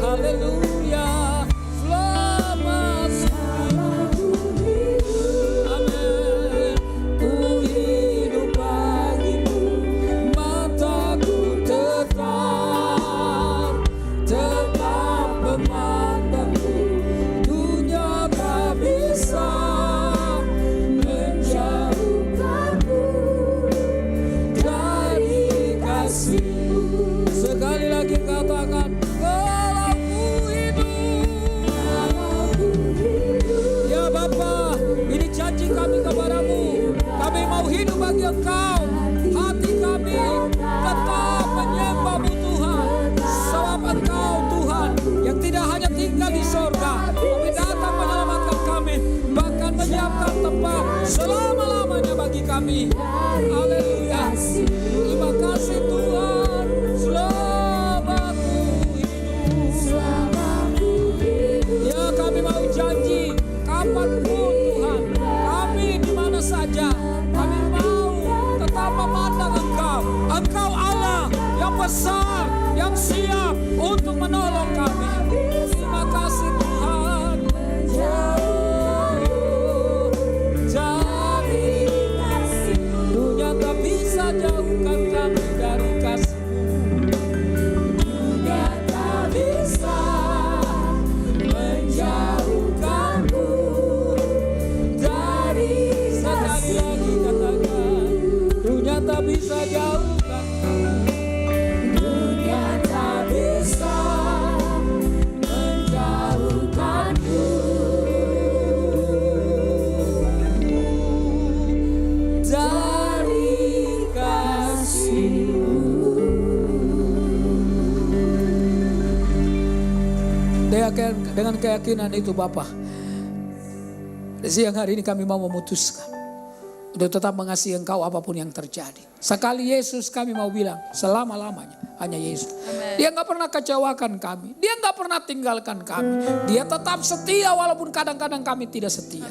Haleluya. Selamat ku hidup. Amin. Ku hidup bagimu, mataku tetap memandang-Mu. Dunia tak bisa menjauhkanku dari kasih-Mu. Sekali lagi katakan kalau ku hidup. Ya Bapa, ini janji kami kepadamu. Kami mau hidup bagi Engkau. Hati kami tetap menyembah-Mu Tuhan. Sebab Engkau Tuhan yang tidak hanya tinggal di sorga, tapi datang menyelamatkan kami, bahkan menyiapkan tempat selama-lamanya bagi kami. Haleluya. Terima kasih Tuhan. Selamat ku hidup. Ya kami mau janji kapanpun Tuhan, kami di mana saja, kami mau tetap memandang Engkau. Engkau Allah yang besar, yang siap untuk menolong kami. Terima kasih Tuhan. Jauh dari kasih-Mu, dunia tak dengan keyakinan itu Bapak, siang hari ini kami mau memutuskan untuk tetap mengasihi Engkau apapun yang terjadi. Sekali Yesus kami mau bilang selama-lamanya hanya Yesus. Dia nggak pernah kecewakan kami. Dia nggak pernah tinggalkan kami. Dia tetap setia walaupun kadang-kadang kami tidak setia.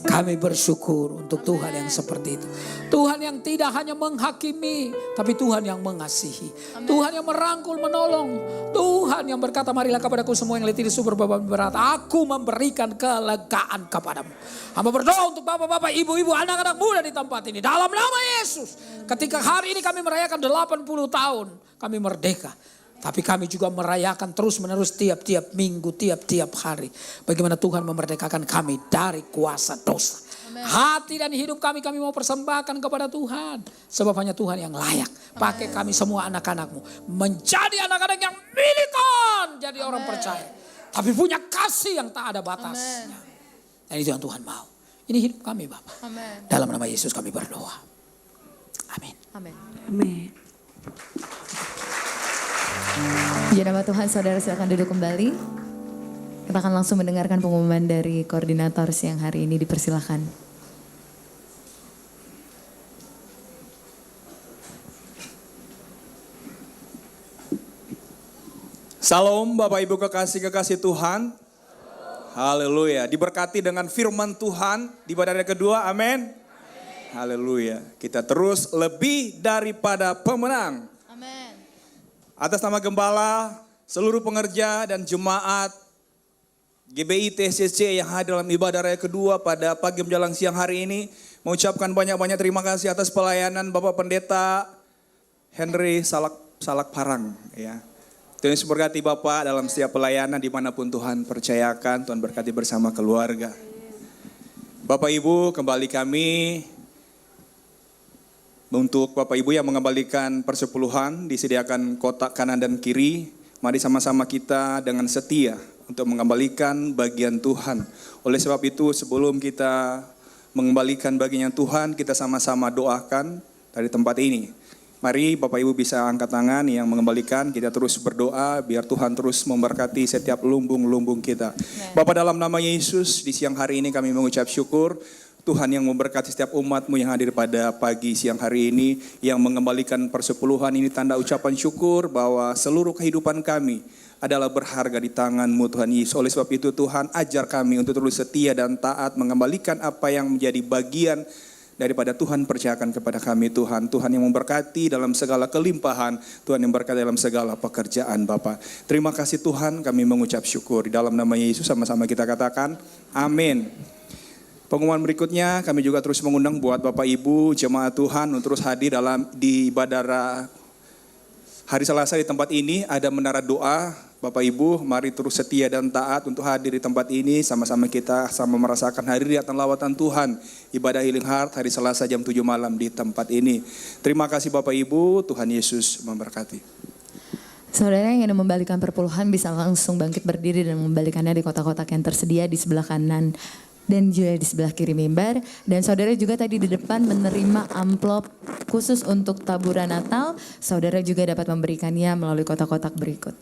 Kami bersyukur untuk Tuhan yang seperti itu. Tuhan yang tidak hanya menghakimi, tapi Tuhan yang mengasihi. Tuhan yang merangkul, menolong. Tuhan yang berkata, marilah kepadaku semua yang letih di sumber beban berat. Aku memberikan kelegaan kepadamu. Hamba berdoa untuk bapak-bapak, ibu-ibu, anak-anak muda di tempat ini. Dalam nama Yesus. Ketika hari ini kami merayakan 80 tahun, kami merdeka. Tapi kami juga merayakan terus-menerus tiap-tiap minggu, tiap-tiap hari. Bagaimana Tuhan memerdekakan kami dari kuasa dosa. Hati dan hidup kami mau persembahkan kepada Tuhan. Sebab hanya Tuhan yang layak. Pakai kami semua anak-anakmu. Menjadi anak-anak yang militan. Jadi orang percaya. Tapi punya kasih yang tak ada batasnya. Dan itu yang Tuhan mau. Ini hidup kami Bapak. Dalam nama Yesus kami berdoa. Amin. Amin. Amin. Di nama Tuhan, saudara silakan duduk kembali. Kita akan langsung mendengarkan pengumuman dari koordinator siang hari ini, dipersilakan. Salam Bapak Ibu kekasih-kekasih Tuhan. Haleluya. Diberkati dengan firman Tuhan di ibadah kedua. Amin. Haleluya. Kita terus lebih daripada pemenang. Amin. Atas nama Gembala, seluruh pengerja dan jemaat GBI TCC yang hadir dalam ibadah raya kedua pada pagi menjelang siang hari ini, mengucapkan banyak-banyak terima kasih atas pelayanan Bapak Pendeta Henry Salak Parang. Ya. Tuhan Yesus berkati Bapak dalam setiap pelayanan dimanapun Tuhan percayakan, Tuhan berkati bersama keluarga. Bapak Ibu, kembali kami untuk Bapak Ibu yang mengembalikan persepuluhan, disediakan kotak kanan dan kiri. Mari sama-sama kita dengan setia untuk mengembalikan bagian Tuhan. Oleh sebab itu sebelum kita mengembalikan bagian Tuhan, kita sama-sama doakan dari tempat ini. Mari Bapak Ibu bisa angkat tangan yang mengembalikan, kita terus berdoa biar Tuhan terus memberkati setiap lumbung-lumbung kita. Bapak dalam nama Yesus, di siang hari ini kami mengucap syukur. Tuhan yang memberkati setiap umat-Mu yang hadir pada pagi siang hari ini, yang mengembalikan persepuluhan ini tanda ucapan syukur bahwa seluruh kehidupan kami adalah berharga di tangan-Mu Tuhan Yesus. Oleh sebab itu Tuhan ajar kami untuk terus setia dan taat mengembalikan apa yang menjadi bagian daripada Tuhan percayakan kepada kami Tuhan. Tuhan yang memberkati dalam segala kelimpahan, Tuhan yang memberkati dalam segala pekerjaan Bapa. Terima kasih Tuhan, kami mengucap syukur. Di dalam nama Yesus sama-sama kita katakan amin. Pengumuman berikutnya kami juga terus mengundang buat Bapak Ibu jemaat Tuhan untuk terus hadir di ibadah hari Selasa di tempat ini. Ada menara doa. Bapak Ibu mari terus setia dan taat untuk hadir di tempat ini. Sama-sama kita sama merasakan hadiratan lawatan Tuhan. Ibadah Healing Heart hari Selasa jam 7 malam di tempat ini. Terima kasih Bapak Ibu, Tuhan Yesus memberkati. Saudara yang ingin membalikan perpuluhan bisa langsung bangkit berdiri dan membalikannya di kotak-kotak yang tersedia di sebelah kanan dan juga di sebelah kiri mimbar. Dan saudara juga tadi di depan menerima amplop khusus untuk taburan Natal. Saudara juga dapat memberikannya melalui kotak-kotak berikut.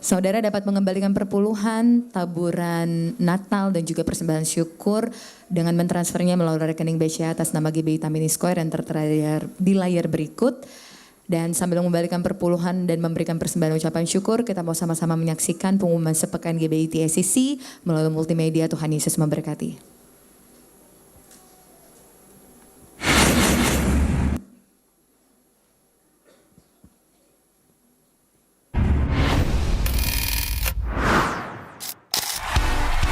Saudara dapat mengembalikan perpuluhan, taburan Natal dan juga persembahan syukur dengan mentransfernya melalui rekening BCA atas nama GBI Tamini Square yang tertera di layar berikut. Dan sambil mengembalikan perpuluhan dan memberikan persembahan ucapan syukur, kita mau sama-sama menyaksikan pengumuman sepekan GBI TCC melalui multimedia. Tuhan Yesus memberkati.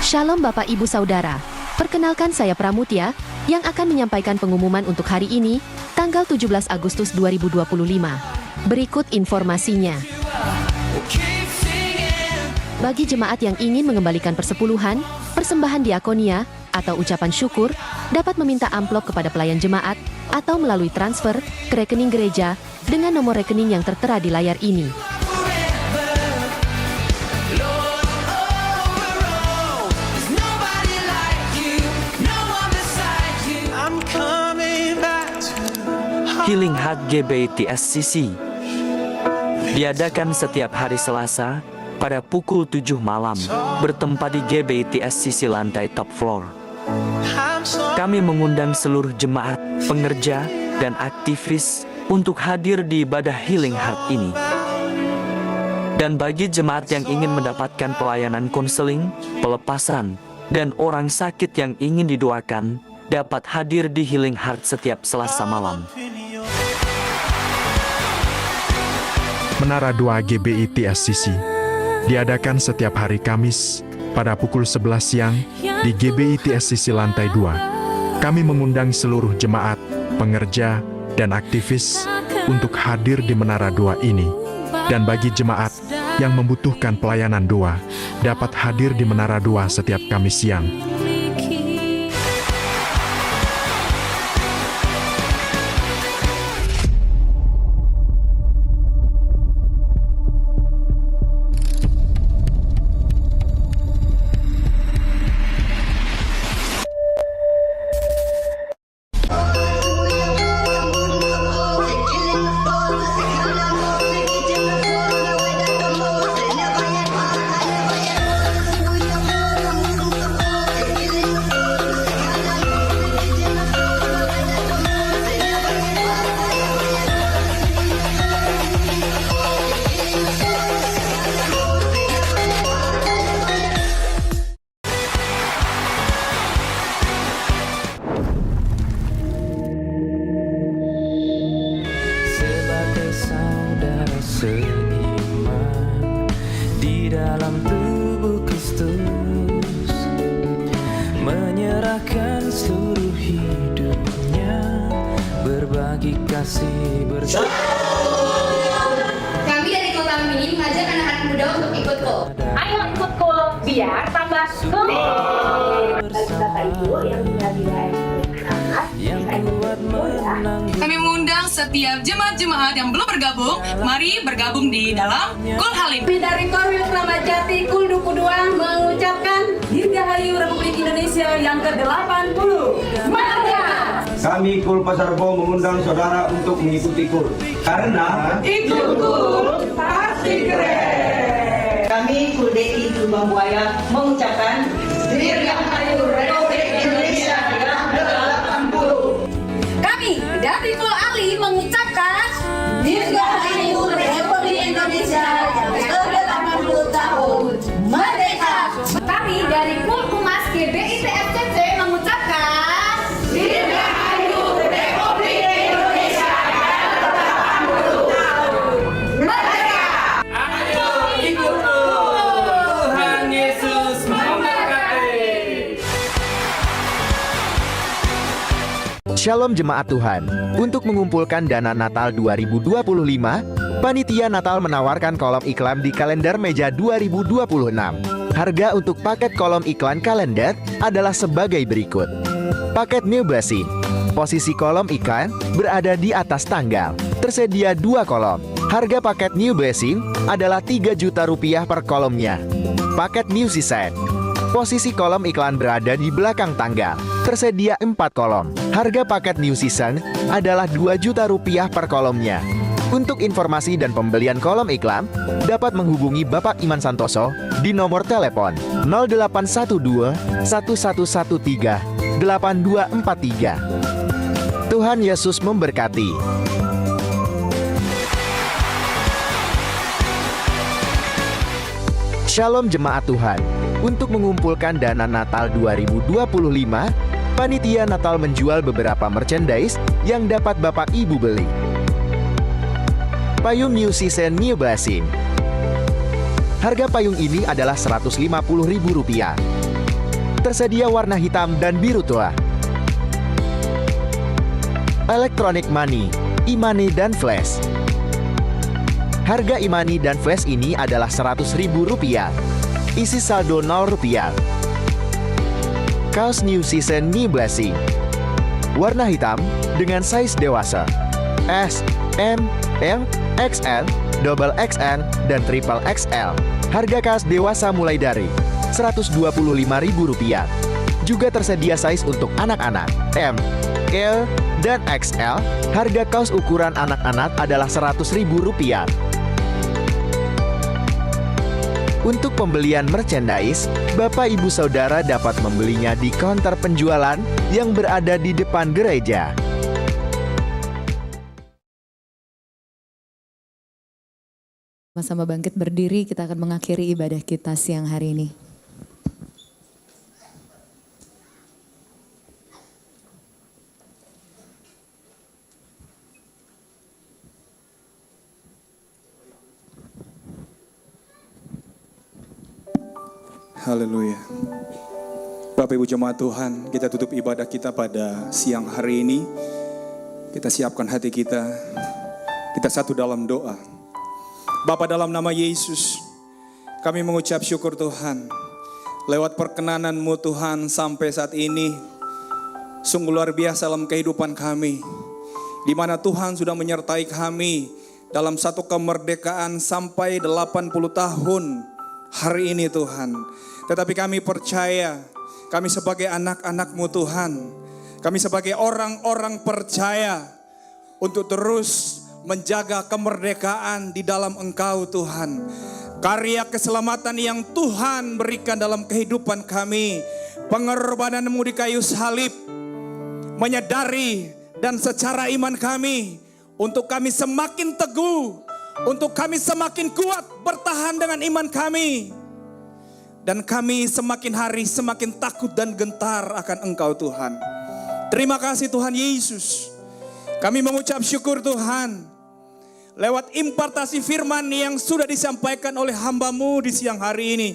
Shalom Bapak Ibu Saudara, perkenalkan saya Pramutia yang akan menyampaikan pengumuman untuk hari ini, tanggal 17 Agustus 2025. Berikut informasinya. Bagi jemaat yang ingin mengembalikan persepuluhan, persembahan diakonia, atau ucapan syukur, dapat meminta amplop kepada pelayan jemaat atau melalui transfer ke rekening gereja dengan nomor rekening yang tertera di layar ini. Healing Heart GBI TSCC diadakan setiap hari Selasa pada pukul 7 malam bertempat di GBITSCC lantai top floor. Kami mengundang seluruh jemaat, pengerja, dan aktivis untuk hadir di ibadah Healing Heart ini. Dan bagi jemaat yang ingin mendapatkan pelayanan konseling, pelepasan, dan orang sakit yang ingin didoakan, dapat hadir di Healing Heart setiap Selasa malam. Menara 2 GBITSCC diadakan setiap hari Kamis pada pukul 11 siang di GBITSCC lantai 2. Kami mengundang seluruh jemaat, pengerja, dan aktivis untuk hadir di Menara 2 ini. Dan bagi jemaat yang membutuhkan pelayanan doa, dapat hadir di Menara 2 setiap Kamis siang. Sebagai saudara seiman di dalam tubuh Kristus, menyerahkan seluruh hidupnya, berbagi kasih bersama. Kami dari Kota Mini mengajak anak-anak muda untuk ikut KO. Ayo ikut KO biar tambah Kami mengundang setiap jemaat-jemaat yang belum bergabung, mari bergabung di dalam Kul Halim. Kami dari Korwil Kramat Jati Kul Dukuduan mengucapkan Dirgahayu Republik Indonesia yang ke-80. Merdeka! Kami Kul Pasar Bo mengundang saudara untuk mengikuti Kul. Karena Ikut Kul pasti keren. Kami Kul Deki Tumbang Buaya mengucapkan Dirgahayu Republik Indonesia yang ke-80. Kami dari Kul Ali mengucapkan Dirgahayu Republik Indonesia yang ke-80 tahun. Merdeka! Kami dari Kul Humas GBITSCC mengucapkan Dirgahayu Republik Indonesia yang ke-80 tahun. Merdeka! Ayo ikut Tuhan Yesus memberkati. Shalom Jemaat Tuhan. Untuk mengumpulkan dana Natal 2025, Panitia Natal menawarkan kolom iklan di kalender meja 2026. Harga untuk paket kolom iklan kalender adalah sebagai berikut. Paket New Blessing. Posisi kolom iklan berada di atas tanggal. Tersedia 2 kolom. Harga paket New Blessing adalah 3 juta rupiah per kolomnya. Paket New Season. Posisi kolom iklan berada di belakang tanggal. Tersedia 4 kolom. Harga paket New Season adalah 2 juta rupiah per kolomnya. Untuk informasi dan pembelian kolom iklan, dapat menghubungi Bapak Iman Santoso di nomor telepon 0812 1113 8243. Tuhan Yesus memberkati. Shalom Jemaat Tuhan. Untuk mengumpulkan dana Natal 2025, Panitia Natal menjual beberapa merchandise yang dapat Bapak Ibu beli. Payung New Season New Blessing. Harga payung ini adalah Rp150.000. Tersedia warna hitam dan biru tua. Electronic Money, e-money dan flash. Harga e-money dan flash ini adalah Rp100.000. Isi saldo Rp0. Kaos New Season New Blessing. Warna hitam dengan size dewasa. S, M, L, XL, double XL, dan triple XL. Harga kaos dewasa mulai dari Rp125.000. Juga tersedia size untuk anak-anak M, L, dan XL. Harga kaos ukuran anak-anak adalah Rp100.000. Untuk pembelian merchandise, Bapak Ibu Saudara dapat membelinya di counter penjualan yang berada di depan gereja. Sama-sama bangkit berdiri, kita akan mengakhiri ibadah kita siang hari ini. Haleluya. Bapak Ibu jemaat Tuhan, kita tutup ibadah kita pada siang hari ini. Kita siapkan hati kita. Kita satu dalam doa. Bapa, dalam nama Yesus, kami mengucap syukur Tuhan. Lewat perkenanan-Mu Tuhan sampai saat ini, sungguh luar biasa dalam kehidupan kami. Di mana Tuhan sudah menyertai kami dalam satu kemerdekaan sampai 80 tahun hari ini Tuhan. Tetapi kami percaya, kami sebagai anak-anak-Mu Tuhan, kami sebagai orang-orang percaya untuk terus menjaga kemerdekaan di dalam Engkau Tuhan. Karya keselamatan yang Tuhan berikan dalam kehidupan kami, pengorbanan-Mu di kayu salib, menyadari dan secara iman kami, untuk kami semakin teguh, untuk kami semakin kuat bertahan dengan iman kami. Dan kami semakin hari semakin takut dan gentar akan Engkau Tuhan. Terima kasih Tuhan Yesus. Kami mengucap syukur Tuhan. Lewat impartasi firman yang sudah disampaikan oleh hamba-Mu di siang hari ini.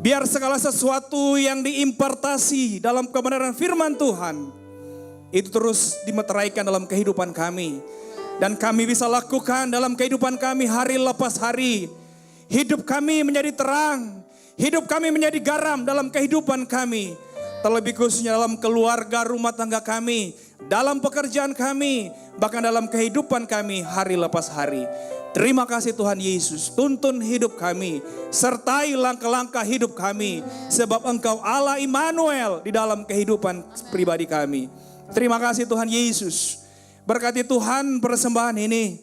Biar segala sesuatu yang diimpartasi dalam kebenaran firman Tuhan, itu terus dimeteraikan dalam kehidupan kami. Dan kami bisa lakukan dalam kehidupan kami hari lepas hari. Hidup kami menjadi terang. Hidup kami menjadi garam dalam kehidupan kami. Terlebih khususnya dalam keluarga rumah tangga kami. Dalam pekerjaan kami. Bahkan dalam kehidupan kami hari lepas hari. Terima kasih Tuhan Yesus. Tuntun hidup kami. Sertai langkah-langkah hidup kami. Sebab Engkau Allah Immanuel di dalam kehidupan pribadi kami. Terima kasih Tuhan Yesus. Berkati Tuhan persembahan ini.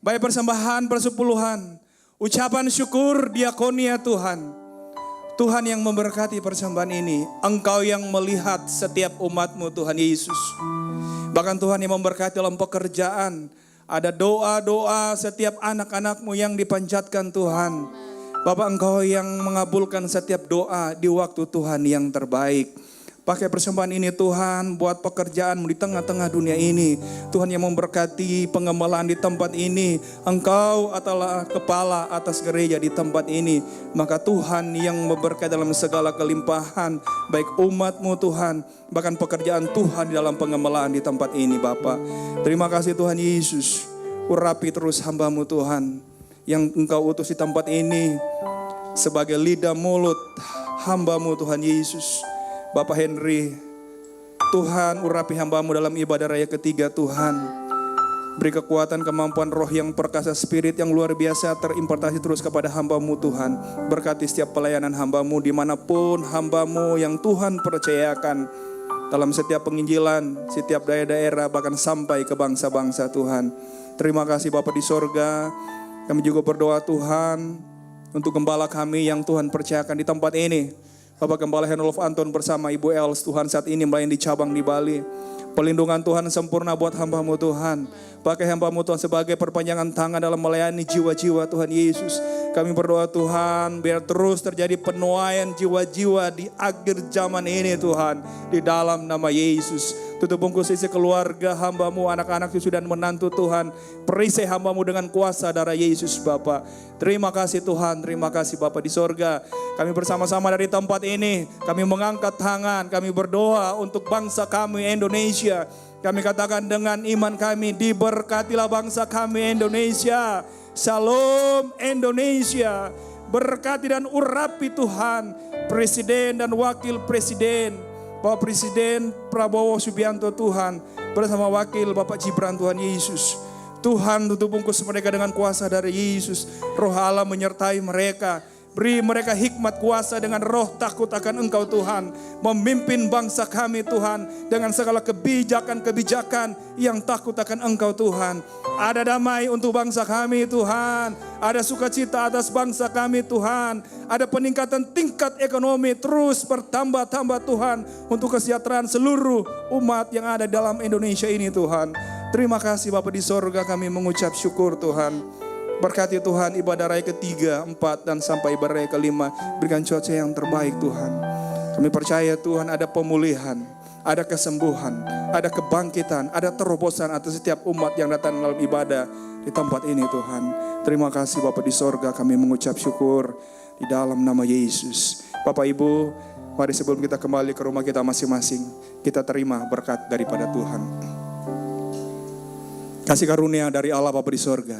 Baik persembahan persepuluhan. Ucapan syukur diakonia Tuhan. Tuhan yang memberkati persembahan ini. Engkau yang melihat setiap umat-Mu Tuhan Yesus. Bahkan Tuhan yang memberkati dalam pekerjaan. Ada doa-doa setiap anak-anak-Mu yang dipanjatkan Tuhan. Bapak, Engkau yang mengabulkan setiap doa di waktu Tuhan yang terbaik. Pakai persembahan ini Tuhan buat pekerjaan-Mu di tengah-tengah dunia ini. Tuhan yang memberkati pengembalaan di tempat ini. Engkau adalah kepala atas gereja di tempat ini. Maka Tuhan yang memberkati dalam segala kelimpahan. Baik umat-Mu Tuhan. Bahkan pekerjaan Tuhan di dalam pengembalaan di tempat ini Bapak. Terima kasih Tuhan Yesus. Urapi terus hamba-Mu Tuhan. Yang Engkau utus di tempat ini. Sebagai lidah mulut hamba-Mu Tuhan Yesus. Bapak Henry, Tuhan urapi hamba-Mu dalam ibadah raya ketiga Tuhan. Beri kekuatan, kemampuan roh yang perkasa, spirit yang luar biasa terimpartasi terus kepada hamba-Mu Tuhan. Berkati setiap pelayanan hamba-Mu dimanapun hamba-Mu yang Tuhan percayakan. Dalam setiap penginjilan, setiap daerah-daerah bahkan sampai ke bangsa-bangsa Tuhan. Terima kasih Bapak di sorga. Kami juga berdoa Tuhan untuk gembala kami yang Tuhan percayakan di tempat ini. Bapak Gembala Henolf Anton bersama Ibu Els Tuhan saat ini melayani di cabang di Bali. Pelindungan Tuhan sempurna buat hamba-Mu Tuhan. Pakai hamba-Mu Tuhan sebagai perpanjangan tangan dalam melayani jiwa-jiwa Tuhan Yesus. Kami berdoa Tuhan biar terus terjadi penuaian jiwa-jiwa di akhir zaman ini Tuhan. Di dalam nama Yesus. Tutup bungkus isi keluarga hamba-Mu, anak-anak cucu dan menantu Tuhan. Perisai hamba-Mu dengan kuasa darah Yesus Bapa. Terima kasih Tuhan, terima kasih Bapa di sorga. Kami bersama-sama dari tempat ini, kami mengangkat tangan, kami berdoa untuk bangsa kami Indonesia. Kami katakan dengan iman kami, diberkatilah bangsa kami Indonesia. Shalom Indonesia. Berkati dan urapi Tuhan, Presiden dan Wakil Presiden. Bapak Presiden Prabowo Subianto Tuhan, bersama Wakil Bapak Gibran Tuhan Yesus. Tuhan tutup bungkus mereka dengan kuasa dari Yesus. Roh Allah menyertai mereka. Beri mereka hikmat kuasa dengan roh takut akan Engkau Tuhan. Memimpin bangsa kami Tuhan dengan segala kebijakan-kebijakan yang takut akan Engkau Tuhan. Ada damai untuk bangsa kami Tuhan. Ada sukacita atas bangsa kami Tuhan. Ada peningkatan tingkat ekonomi terus bertambah-tambah Tuhan. Untuk kesejahteraan seluruh umat yang ada dalam Indonesia ini Tuhan. Terima kasih Bapa di sorga, kami mengucap syukur Tuhan. Berkati Tuhan ibadah raya ketiga, 4 dan sampai ibadah raya kelima. Berikan cuaca yang terbaik Tuhan. Kami percaya Tuhan ada pemulihan, ada kesembuhan, ada kebangkitan, ada terobosan atas setiap umat yang datang dalam ibadah di tempat ini Tuhan. Terima kasih Bapa di sorga, kami mengucap syukur di dalam nama Yesus. Bapak Ibu, mari sebelum kita kembali ke rumah kita masing-masing, kita terima berkat daripada Tuhan. Kasih karunia dari Allah Bapa di sorga,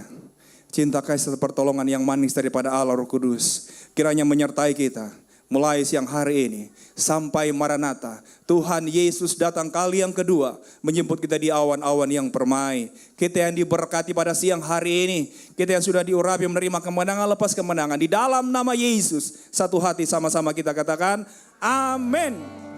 cinta kasih serta pertolongan yang manis daripada Allah Roh Kudus kiranya menyertai kita mulai siang hari ini sampai Maranatha. Tuhan Yesus datang kali yang kedua menjemput kita di awan-awan yang permai. Kita yang diberkati pada siang hari ini, kita yang sudah diurapi menerima kemenangan lepas kemenangan di dalam nama Yesus. Satu hati sama-sama kita katakan amin.